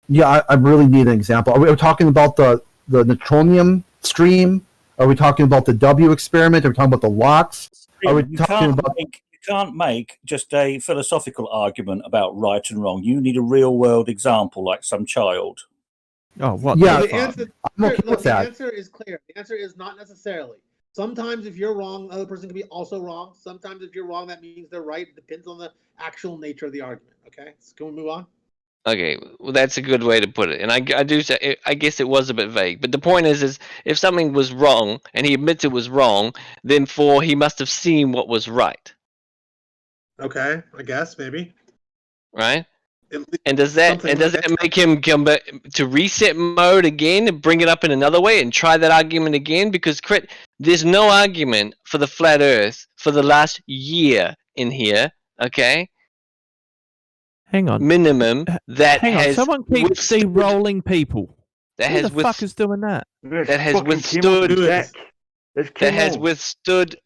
Yeah, I really need an example. Are we talking about the neutronium stream? Are we talking about the W experiment? Are we talking about the locks? Are we talking about? You can't make just a philosophical argument about right and wrong. You need a real world example, like some child. Oh, what? Yeah, the answer, I'm okay with that. The answer is clear. The answer is not necessarily. Sometimes if you're wrong, the other person can be also wrong. Sometimes if you're wrong, that means they're right. It depends on the actual nature of the argument. Okay, so can we move on? Okay, well, that's a good way to put it. And I do say, I guess it was a bit vague. But the point is if something was wrong and he admits it was wrong, then he must have seen what was right. Okay, I guess maybe. Right? And does that make him come back to reset mode again and bring it up in another way and try that argument again? Because there's no argument for the flat Earth for the last year in here. Okay. Hang on. Minimum that Hang has. on. Someone keeps de-rolling people. Who the fuck is doing that? That has withstood. That has withstood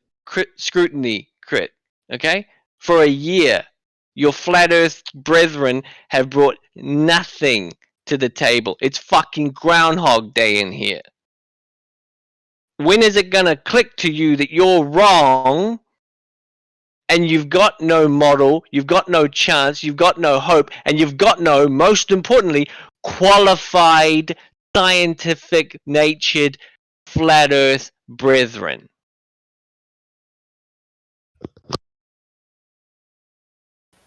scrutiny. Okay. For a year, your flat Earth brethren have brought nothing to the table. It's fucking Groundhog Day in here. When is it gonna click to you that you're wrong and you've got no model, you've got no chance, you've got no hope, and you've got no, most importantly, qualified, scientific-natured flat Earth brethren?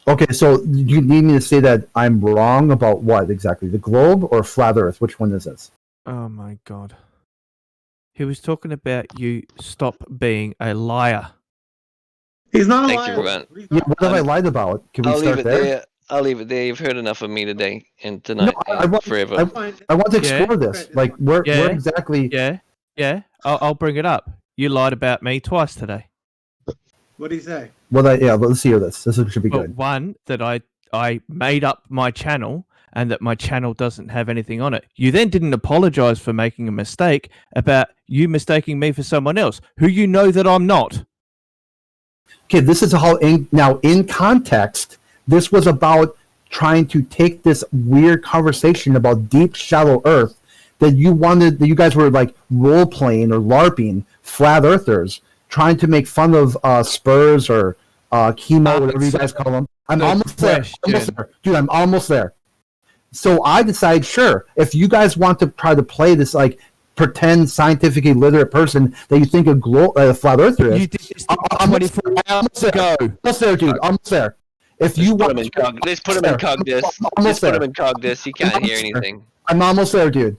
Okay, so you need me to say that I'm wrong about what exactly? The globe or flat Earth? Which one is this? Oh my god. He was talking about you stop being a liar. He's not a Thank liar. you, Ron. Yeah, what have I lied about? Can we start there? I'll leave it there. You've heard enough of me today and tonight forever. I want to explore this. Like, where exactly? Yeah. I'll bring it up. You lied about me twice today. What did he say? Let's hear this. This should be good. One, that I made up my channel and that my channel doesn't have anything on it. You then didn't apologize for making a mistake about you mistaking me for someone else, who you know that I'm not. Okay, this is how, in context, this was about trying to take this weird conversation about deep, shallow Earth that you guys were like role-playing or LARPing flat earthers, trying to make fun of Spurs or chemo, whatever you guys call them. I'm almost there. Dude, I'm almost there. So I decided, sure, if you guys want to try to play this like pretend scientifically literate person that you think a flat earther is, you did this 24 hours ago. Almost there, dude. Almost there. If you want, let's put him in cognitus. Let's put him in cognitus. He can't hear anything. I'm almost there, dude.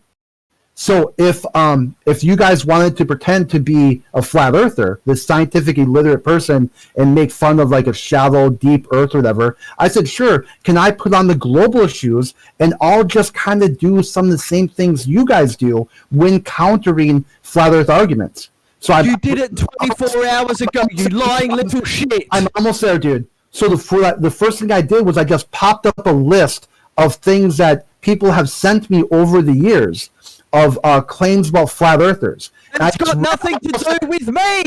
So if you guys wanted to pretend to be a flat earther, this scientifically literate person, and make fun of like a shallow, deep Earth or whatever, I said, sure. Can I put on the globalist shoes and I'll just kind of do some of the same things you guys do when countering flat Earth arguments? So you did it 24 hours ago. You lying little shit. I'm almost there, dude. So the first thing I did was I just popped up a list of things that people have sent me over the years of claims about flat earthers. And it's got nothing to do with me.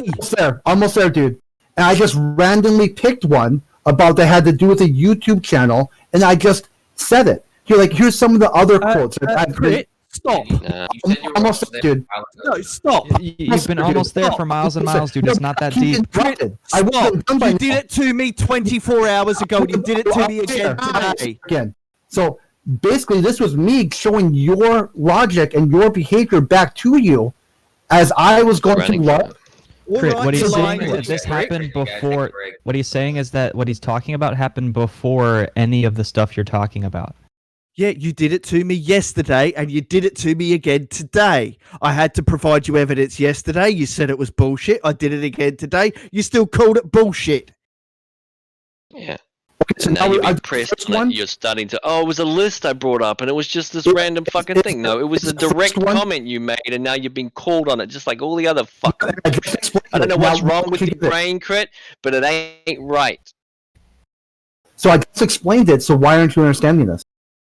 Almost there, dude. And I just randomly picked one about that had to do with a YouTube channel, and I just said it. Here's some of the other quotes. Stop. Almost there, dude. No, stop. You've been almost there for miles and miles, dude. It's not that deep. You did it to me 24 hours ago, and you did it to me again today. Again. So basically, this was me showing your logic and your behavior back to you as I was going through what. Crit, what he's saying is that this happened before. What he's saying is that what he's talking about happened before any of the stuff you're talking about. Yeah, you did it to me yesterday, and you did it to me again today. I had to provide you evidence yesterday. You said it was bullshit. I did it again today. You still called it bullshit. Yeah. So now you're impressed that you're starting to, it was a list I brought up and it was just this random fucking thing. No, it was a direct comment you made and now you've been called on it just like all the other fucking... I don't know what's wrong with your brain, Crit, but it ain't right. So I just explained it, so why aren't you understanding this?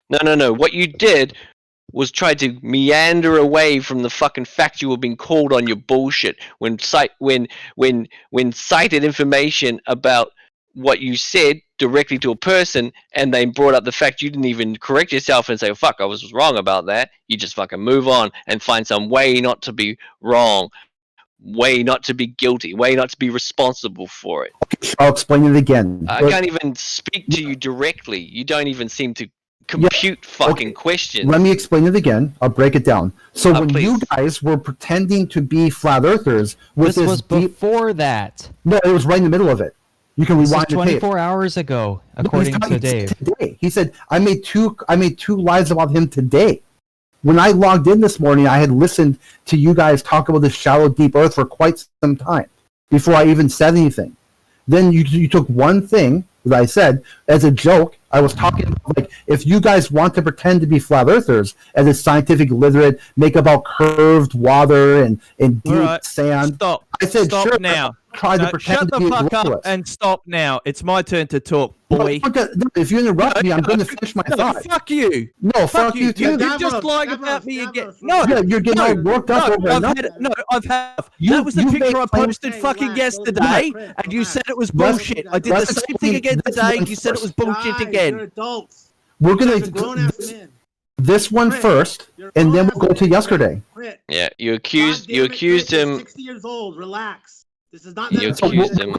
No. What you did was try to meander away from the fucking fact you were being called on your bullshit when cited information about what you said directly to a person and they brought up the fact you didn't even correct yourself and say, oh, fuck, I was wrong about that. You just fucking move on and find some way not to be wrong, way not to be guilty, way not to be responsible for it. Okay, I'll explain it again. I can't even speak to you directly. You don't even seem to compute fucking questions. Let me explain it again. I'll break it down. So when you guys were pretending to be flat earthers with this was before that. No, it was right in the middle of it. You can rewind the tape. 24 hours ago, according to Dave. Today. He said, I made two lives about him today. When I logged in this morning, I had listened to you guys talk about the shallow, deep earth for quite some time before I even said anything. Then you took one thing that I said as a joke. I was talking about, like, if you guys want to pretend to be flat earthers as a scientific literate, make about curved water and deep sand. Stop. I said, stop sure, now. Try to pretend shut to the be fuck up globalist. and stop now. It's my turn to talk, boy. If you interrupt me, I'm going to finish my thought. Fuck you. No, fuck you too. You're just lying about me again. No, yeah, you're getting all worked up over nothing. I've had. That was the picture I posted fucking yesterday, and you said it was bullshit. I did the same thing again today. You said it was bullshit again. We're going to this one first, and then we'll go to yesterday. Yeah, you accused him. 60 years old. Relax. This is not. You accused him.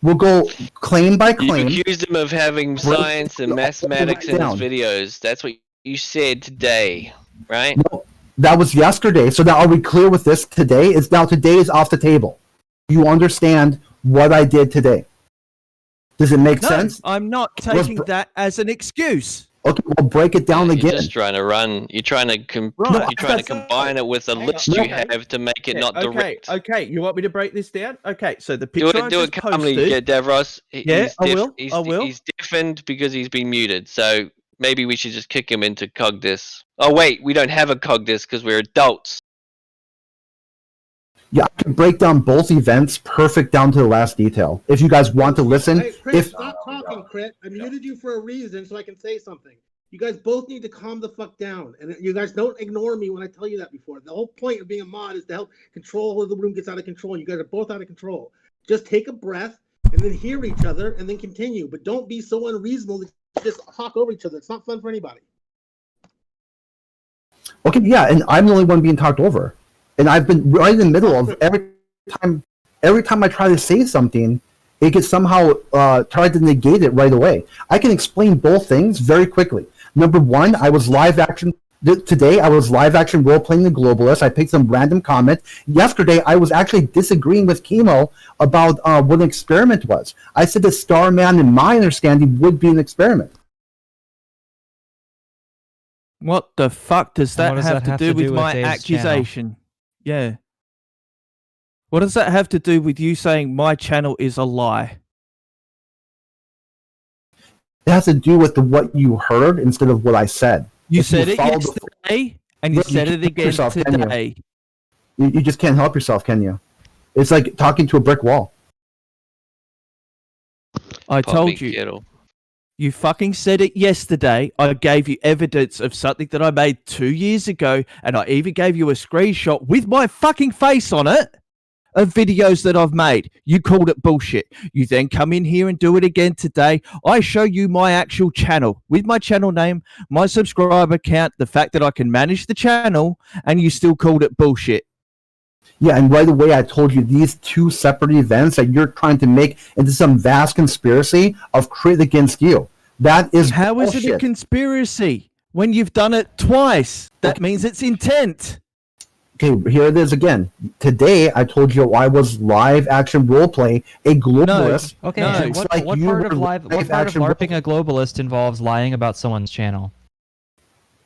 We'll go claim by claim. You accused him of having science and mathematics in his videos. That's what you said today, right? No, that was yesterday. So now, are we clear with this today? Today is off the table. You understand what I did today? Does it make sense? I'm not taking that as an excuse. Okay, we'll break it down again. You're just trying to run. You're trying to combine it with a list you have to make it not direct. Okay. You want me to break this down? Okay. So the picture do it calmly, Davros. I will. He's deafened because he's been muted. So maybe we should just kick him into Cogdis. Oh wait, we don't have a Cogdis because we're adults. Yeah, I can break down both events perfect down to the last detail. If you guys want to listen. Hey, Chris, stop talking, Crit. I muted you for a reason so I can say something. You guys both need to calm the fuck down. And you guys don't ignore me when I tell you that before. The whole point of being a mod is to help control when the room gets out of control. You guys are both out of control. Just take a breath and then hear each other and then continue. But don't be so unreasonable that you just talk over each other. It's not fun for anybody. Okay, yeah, and I'm the only one being talked over. And I've been right in the middle of every time I try to say something, it gets somehow tried to negate it right away. I can explain both things very quickly. Number one, I was live action today. I was live action role playing the globalist. I picked some random comment. Yesterday, I was actually disagreeing with Chemo about what an experiment was. I said the Starman, in my understanding, would be an experiment. What the fuck does that have to do with my accusation? Channel? Yeah. What does that have to do with you saying my channel is a lie? It has to do with what you heard instead of what I said. You said it yesterday, and you said it again today. You just can't help yourself, can you? It's like talking to a brick wall. I told you. Kettle. You fucking said it yesterday. I gave you evidence of something that I made 2 years ago, and I even gave you a screenshot with my fucking face on it of videos that I've made. You called it bullshit. You then come in here and do it again today. I show you my actual channel with my channel name, my subscriber count, the fact that I can manage the channel, and you still called it bullshit. Yeah, and right away I told you these two separate events that you're trying to make into some vast conspiracy of crit against you. That is How bullshit. is it a conspiracy when you've done it twice? That means it's intent. Okay, here it is again. Today I told you I was live action roleplay a globalist. Okay, No. so It's what, like what you part of were live, what live part of action LARPing a globalist involves lying about someone's channel?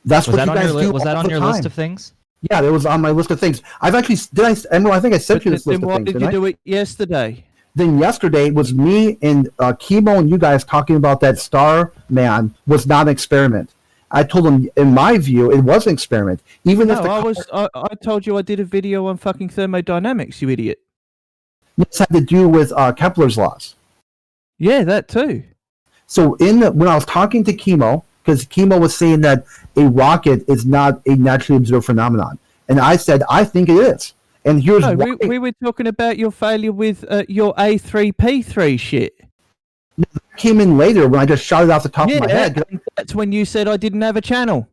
That's Was what that you on guys your do was that all on the your list time. of things? Yeah, it was on my list of things. I've actually Emerald, I think I sent you this list Then of why things. did Didn't you I? do it yesterday? Then yesterday was me and Chemo and you guys talking about that Star Man was not an experiment. I told him, in my view, it was an experiment. Even if I told you I did a video on fucking thermodynamics, you idiot. this had to do with Kepler's laws. Yeah, that too. So when I was talking to Chemo, because Chemo was saying that a rocket is not a naturally observed phenomenon, and I said I think it is. And here's No, why. we were talking about your failure with your A3P3 shit. Came in later when I just shot it off the top of my head. That's when you said I didn't have a channel.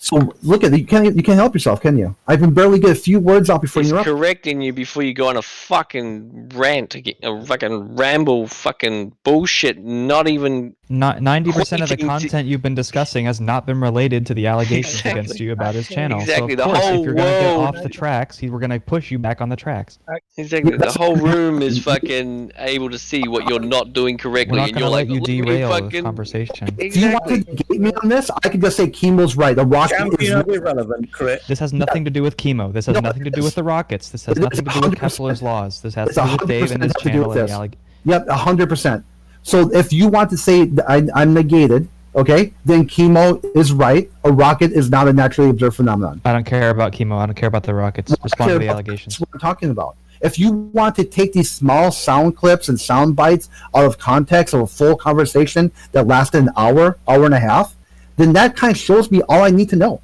So look at it. You can't help yourself, can you? I can barely get a few words out before He's you interrupt. correcting you before you go on a fucking rant, a fucking ramble, fucking bullshit. Not even. Not 90% of the pointing to- content you've been discussing has not been related to the allegations Exactly. against you about his channel. Exactly, So the of course, whole if you're going to get world- off the tracks, we're going to push you back on the tracks. Exactly. The whole room is fucking able to see what you're not doing correctly, We're not and going you're to like, let you "Look at me derail the fucking-" conversation. If you want to negate me on this, I could just say Chemo's right. The rocket is irrelevant, correct? This has nothing to do with chemo. This has No, nothing to do with the rockets. This has it nothing is to do with 100%. Kepler's laws. This has It's to do with Dave and his 100% to do channel with and this. the Yep, 100%. So if you want to say that I'm negated, okay, then Chemo is right. A rocket is not a naturally observed phenomenon. I don't care about chemo. I don't care about the rockets. Respond to the allegations. That's what I'm talking about. If you want to take these small sound clips and sound bites out of context of a full conversation that lasted an hour and a half, then that kind of shows me all I need to know.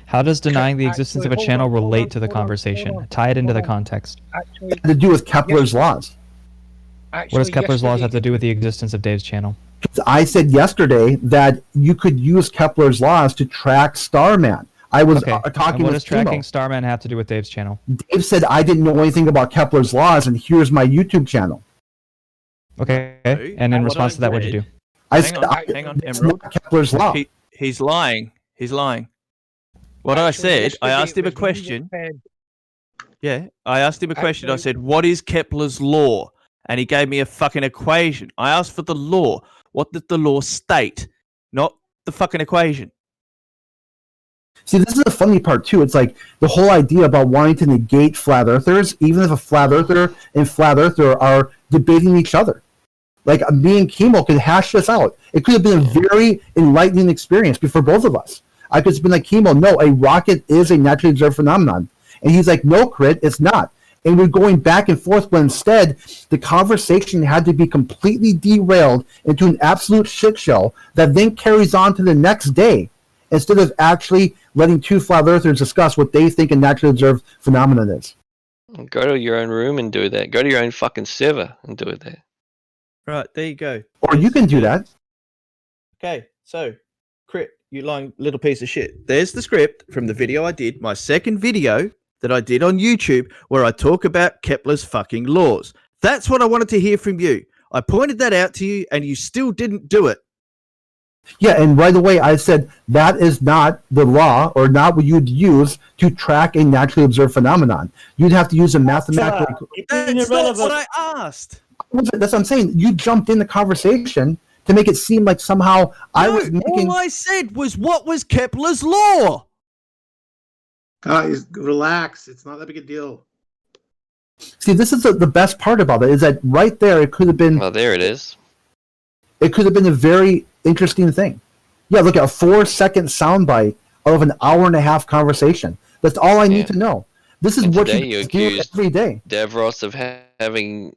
How does denying the existence of a channel relate to the conversation? Tie it into the context. Actually, It had to do with Kepler's laws. What does Kepler's laws have to do with the existence of Dave's channel? I said yesterday that you could use Kepler's laws to track Starman. I was Okay. talking And what with does tracking Chemo. Starman have to do with Dave's channel? Dave said I didn't know anything about Kepler's laws, and here's my YouTube channel. Okay. And in response to that, what'd you do? I Hang said on, hang on, it's Emerald. not Kepler's law. He's lying. He's lying. What I said, I asked him a question. Yeah, I asked him a question. I said, "What is Kepler's law?" And he gave me a fucking equation. I asked for the law. What did the law state? Not the fucking equation. See, this is the funny part too. It's like the whole idea about wanting to negate flat earthers, even if a flat earther and flat earther are debating each other. Like me and Chemo could hash this out. It could have been a very enlightening experience for both of us. I could have been like, Chemo, no, a rocket is a naturally observed phenomenon. And he's like, no, Crit, it's not. And we're going back and forth, but instead, the conversation had to be completely derailed into an absolute shit show that then carries on to the next day, instead of actually letting two flat earthers discuss what they think a naturally observed phenomenon is. Go to your own room and do that. Go to your own fucking server and do it there. Right, there you go. Or you can do that. Okay, so, Crit, you lying little piece of shit. There's the script from the video I did, my second video that I did on YouTube, where I talk about Kepler's fucking laws. That's what I wanted to hear from you. I pointed that out to you, and you still didn't do it. Yeah, and right away I said that is not the law, or not what you'd use to track a naturally observed phenomenon. You'd have to use a mathematical. That's not what I asked. That's what I'm saying. You jumped in the conversation to make it seem like somehow I was making. All I said was, what was Kepler's law? Guys, relax. It's not that big a deal. See, this is the best part about it, is that right there it could have been. Well, there it is. It could have been a very interesting thing. Yeah, look at a 4-second soundbite of an hour and a half conversation. That's all I need to know. This is And what today you you do accused every day. Davros of having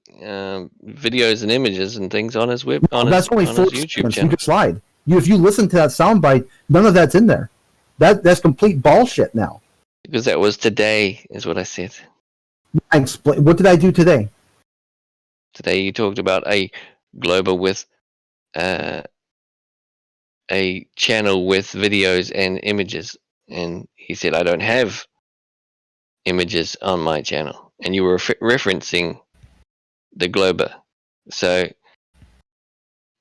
videos and images and things on his That's only on 4 his YouTube seconds. channel. You just lied. If you listen to that soundbite, none of that's in there. That's complete bullshit now. Because that was today, is what I said. What did I do today? Today you talked about a global with a channel with videos and images, and he said I don't have images on my channel, and you were referencing the Glober. So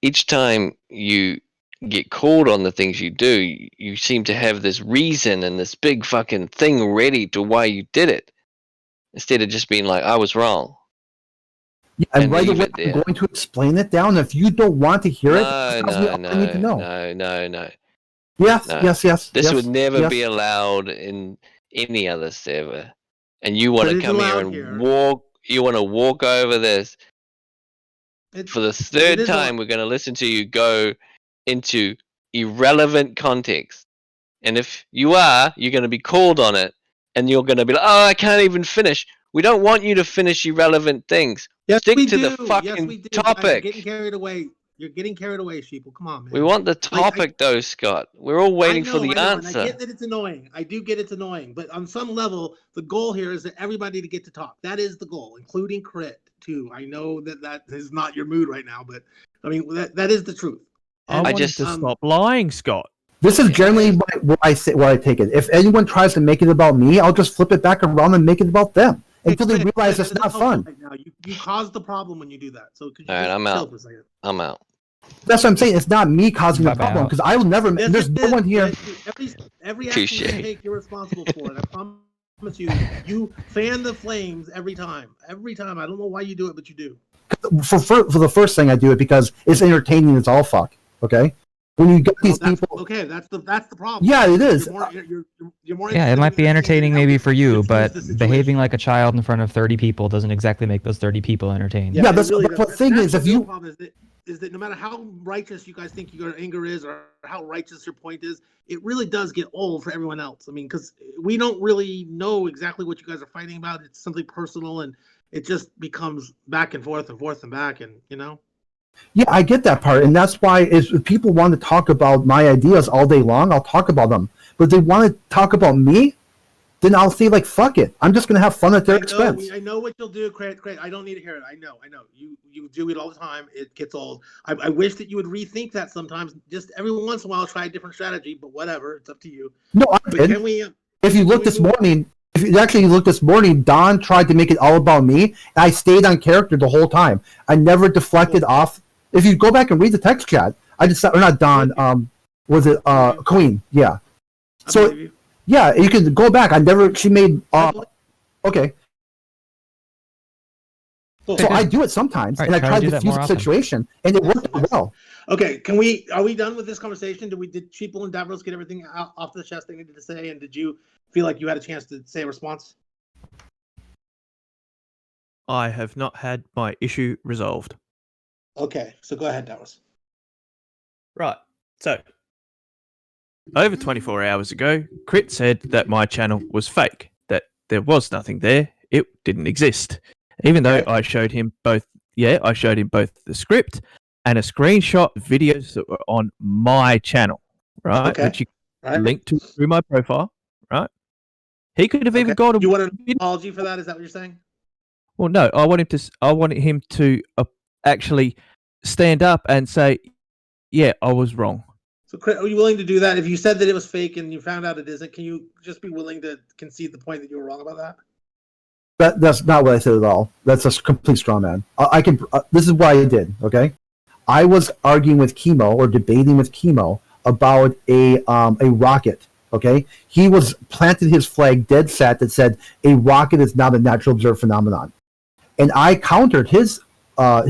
each time you get called on the things you do, you seem to have this reason and this big fucking thing ready to why you did it, instead of just being like, I was wrong. Yeah, and right away I'm going to explain it down. If you don't want to hear it, I need to know. No. Yes, No. yes. This would never be allowed in any other server. And you want to come here and walk. You want to walk over this. For the third time, we're going to listen to you go into irrelevant context. And if you are, you're going to be called on it. And you're going to be like, oh, I can't even finish. We don't want you to finish irrelevant things. Yes, Stick we to do. the fucking You're topic. getting carried away. You're getting carried away, sheeple. Come on, man. We want the topic, though, Scott. We're all waiting for the answer. And I get that it's annoying. I do get it's annoying. But on some level, the goal here is that everybody to get to talk. That is the goal, including Crit, too. I know that is not your mood right now, but I mean, that is the truth. I just to stop lying, Scott. This is generally what I take it. If anyone tries to make it about me, I'll just flip it back around and make it about them until they realize it's not fun. Right now. You cause the problem when you do that. So could you all right, I'm out. For a second? I'm out. That's what I'm saying. It's not me causing the problem because I will never. There's no one here. Every action you take, you're responsible for it. I promise you. You fan the flames every time. Every time. I don't know why you do it, but you do. For the first thing, I do it because it's entertaining. It's all fuck. Okay. When you get these people, okay, that's the problem. Yeah, it is. You're more yeah, it might be entertaining maybe for you, but behaving like a child in front of 30 people doesn't exactly make those 30 people entertained. Yeah, that's the thing is, if you problem is that no matter how righteous you guys think your anger is, or how righteous your point is, it really does get old for everyone else. I mean, because we don't really know exactly what you guys are fighting about. It's something personal, and it just becomes back and forth and back, and you know. Yeah, I get that part, and that's why if people want to talk about my ideas all day long, I'll talk about them. But if they want to talk about me, then I'll say like, fuck it. I'm just gonna have fun at their expense. I know what you'll do, Craig. I don't need to hear it. I know. You do it all the time. It gets old. I wish that you would rethink that sometimes. Just every once in a while, try a different strategy. But whatever, it's up to you. No, can we? If you look this morning. If you actually look this morning, Don tried to make it all about me, and I stayed on character the whole time. I never deflected off. If you go back and read the text chat, I just or not Don, was it Queen? Yeah. So yeah, you can go back. I never. She made. Okay. So I do it sometimes, and I try to diffuse the situation, and it worked well. Okay, are we done with this conversation? Did Sheeple and Davros get everything off the chest they needed to say, and did you feel like you had a chance to say a response? I have not had my issue resolved. Okay, so go ahead, Davros. Right, so over 24 hours ago, Crit said that my channel was fake, that there was nothing there, it didn't exist. Even though I showed him both, I showed him both the script and a screenshot of videos that were on my channel, right? Okay. Which you linked to through my profile, right? He could have even gone. You want an apology for that? Is that what you're saying? Well, no. I wanted him to actually stand up and say, "Yeah, I was wrong." So, are you willing to do that? If you said that it was fake and you found out it isn't, can you just be willing to concede the point that you were wrong about that? That's not what I said at all. That's a complete straw man. I can. This is what I did. Okay, I was arguing with Chemo or debating with Chemo about a rocket. Okay, he was planted his flag dead set that said a rocket is not a natural observed phenomenon, and I countered his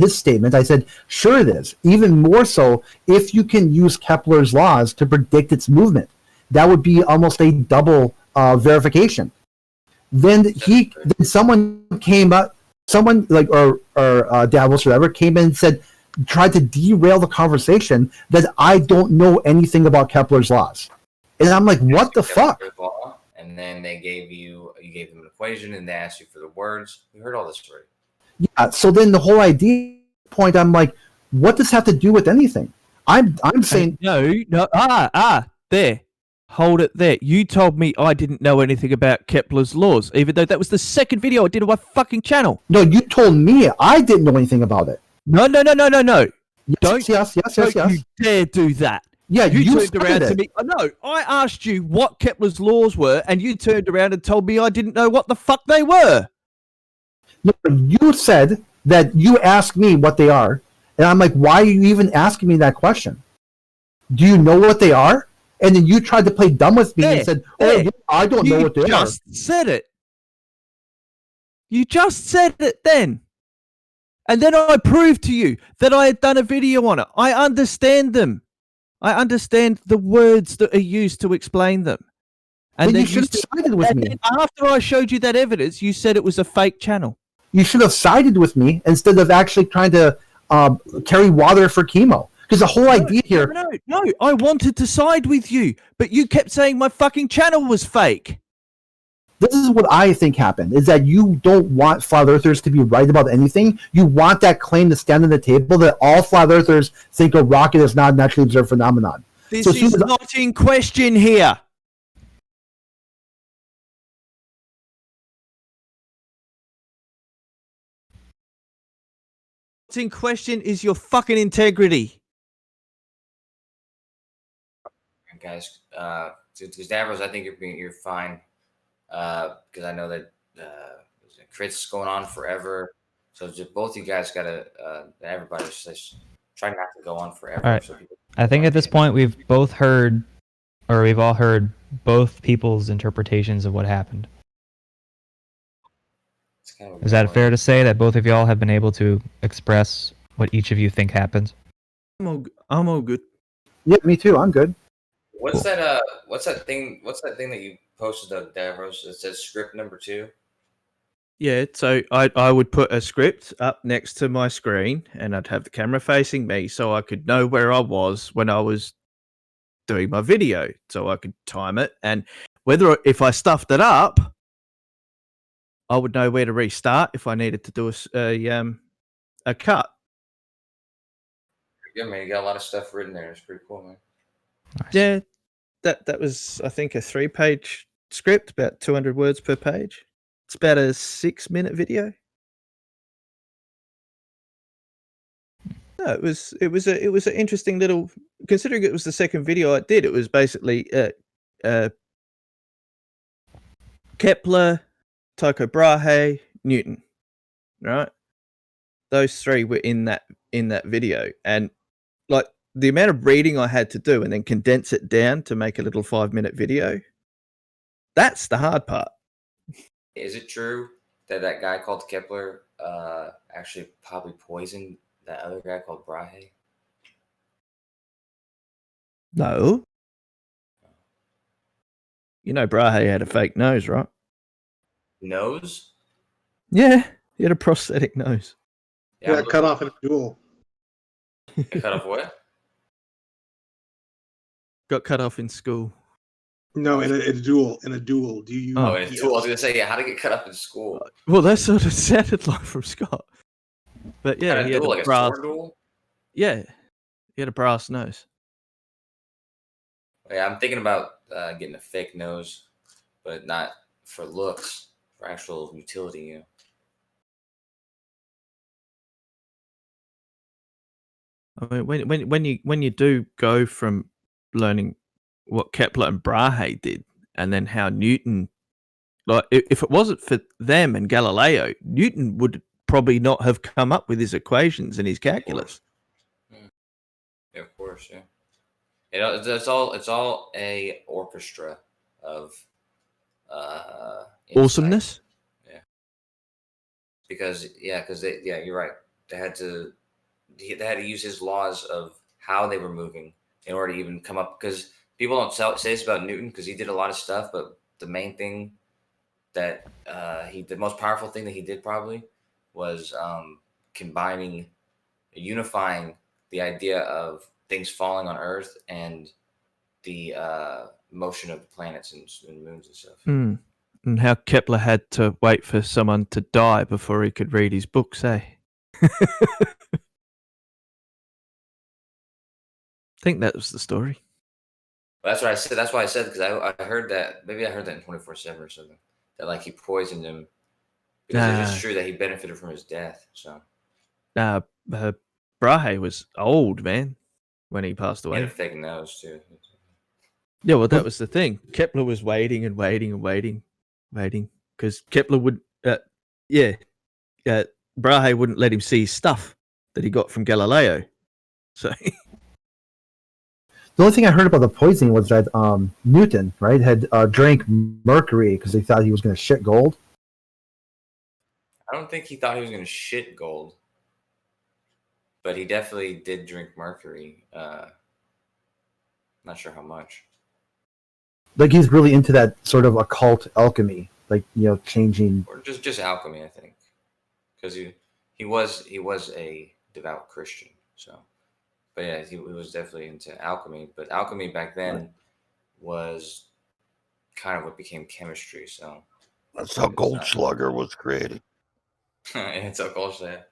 statement. I said, sure it is. Even more so if you can use Kepler's laws to predict its movement. That would be almost a double verification. Then someone came up, someone like or Davos or whatever came in and said, tried to derail the conversation that I don't know anything about Kepler's laws, and I'm like, what the fuck? And then you gave them an equation, and they asked you for the words. We heard all this already. Yeah. So then the whole idea point, I'm like, what does this have to do with anything? I'm saying no. There. Hold it there. You told me I didn't know anything about Kepler's laws, even though that was the second video I did on my fucking channel. No, you told me I didn't know anything about it. No. Yes, Don't you dare do that. Yeah, you turned said around it. to me. No, I asked you what Kepler's laws were, and you turned around and told me I didn't know what the fuck they were. No, you said that you asked me what they are, and I'm like, why are you even asking me that question? Do you know what they are? And then you tried to play dumb with me and said, "Oh, yeah, I don't know what they are." You just said it. You just said it then. And then I proved to you that I had done a video on it. I understand them. I understand the words that are used to explain them. And then you should have sided with me. After I showed you that evidence, you said it was a fake channel. You should have sided with me instead of actually trying to carry water for chemo. Because the whole idea here... No, I wanted to side with you, but you kept saying my fucking channel was fake. This is what I think happened, is that you don't want flat earthers to be right about anything. You want that claim to stand on the table that all flat earthers think a rocket is not a naturally observed phenomenon. This is not in question here. What's in question is your fucking integrity. Guys, to Davros, I think you're fine, because I know that crit's going on forever. So just both you guys gotta, everybody's just trying not to go on forever. All right. So people I think at this point we've all heard both people's interpretations of what happened. Is that fair to say that both of y'all have been able to express what each of you think happened? I'm all good. Yeah, me too. I'm good. What's that? What's that thing that you posted of Davros that says script number 2? Yeah, so I would put a script up next to my screen, and I'd have the camera facing me, so I could know where I was when I was doing my video, so I could time it, and if I stuffed it up, I would know where to restart if I needed to do a cut. Yeah, man, you got a lot of stuff written there. It's pretty cool, man. Nice. Yeah, that was, I think, a 3-page script, about 200 words per page. It's about a 6-minute video. No, it was an interesting little, considering it was the second video I did. It was basically Kepler, Tycho Brahe, Newton, right? Those 3 were in that video, and like the amount of reading I had to do and then condense it down to make a little 5-minute video. That's the hard part. Is it true that guy called Kepler actually probably poisoned that other guy called Brahe? No. You know Brahe had a fake nose, right? Nose? Yeah, he had a prosthetic nose. Yeah, cut off in a duel. Cut off what? Got cut off in school. No, in a duel. In a duel. Do you? Oh, in a duel. I was gonna say, yeah, how to get cut up in school? Well, that's sort of sounded like from Scott. But yeah, he had duel, a like brass. A sword duel? Yeah, he had a brass nose. Yeah, I'm thinking about getting a fake nose, but not for looks, for actual utility. You know. I mean, when you do go from learning what Kepler and Brahe did, and then how Newton, like if it wasn't for them and Galileo, Newton would probably not have come up with his equations and his calculus. Yeah, of course, yeah. You know, it's all a orchestra of Awesomeness. Yeah. Because you're right. They had to use his laws of how they were moving in order to even come up. Because people don't say this about Newton because he did a lot of stuff, but the main thing that the most powerful thing that he did probably was unifying the idea of things falling on Earth and the motion of the planets and moons and stuff. And how Kepler had to wait for someone to die before he could read his books, eh? I think that was the story. Well, that's what I said. That's why I said, because I heard that, maybe I heard that in 24/7 or something, that like he poisoned him because it's true that he benefited from his death. So Brahe was old, man, when he passed he away. had a fake nose too. Yeah, well, that was the thing. Kepler was waiting and waiting and waiting, because Kepler would, Brahe wouldn't let him see stuff that he got from Galileo. So the only thing I heard about the poisoning was that Newton, right, had drank mercury because he thought he was going to shit gold. I don't think he thought he was going to shit gold, but he definitely did drink mercury. Not sure how much. Like he's really into that sort of occult alchemy, like changing. Or just alchemy, I think, because he was a devout Christian. So, but yeah, he was definitely into alchemy. But alchemy back then was kind of what became chemistry. So that's how Goldschlager was created. It's a Goldschlager.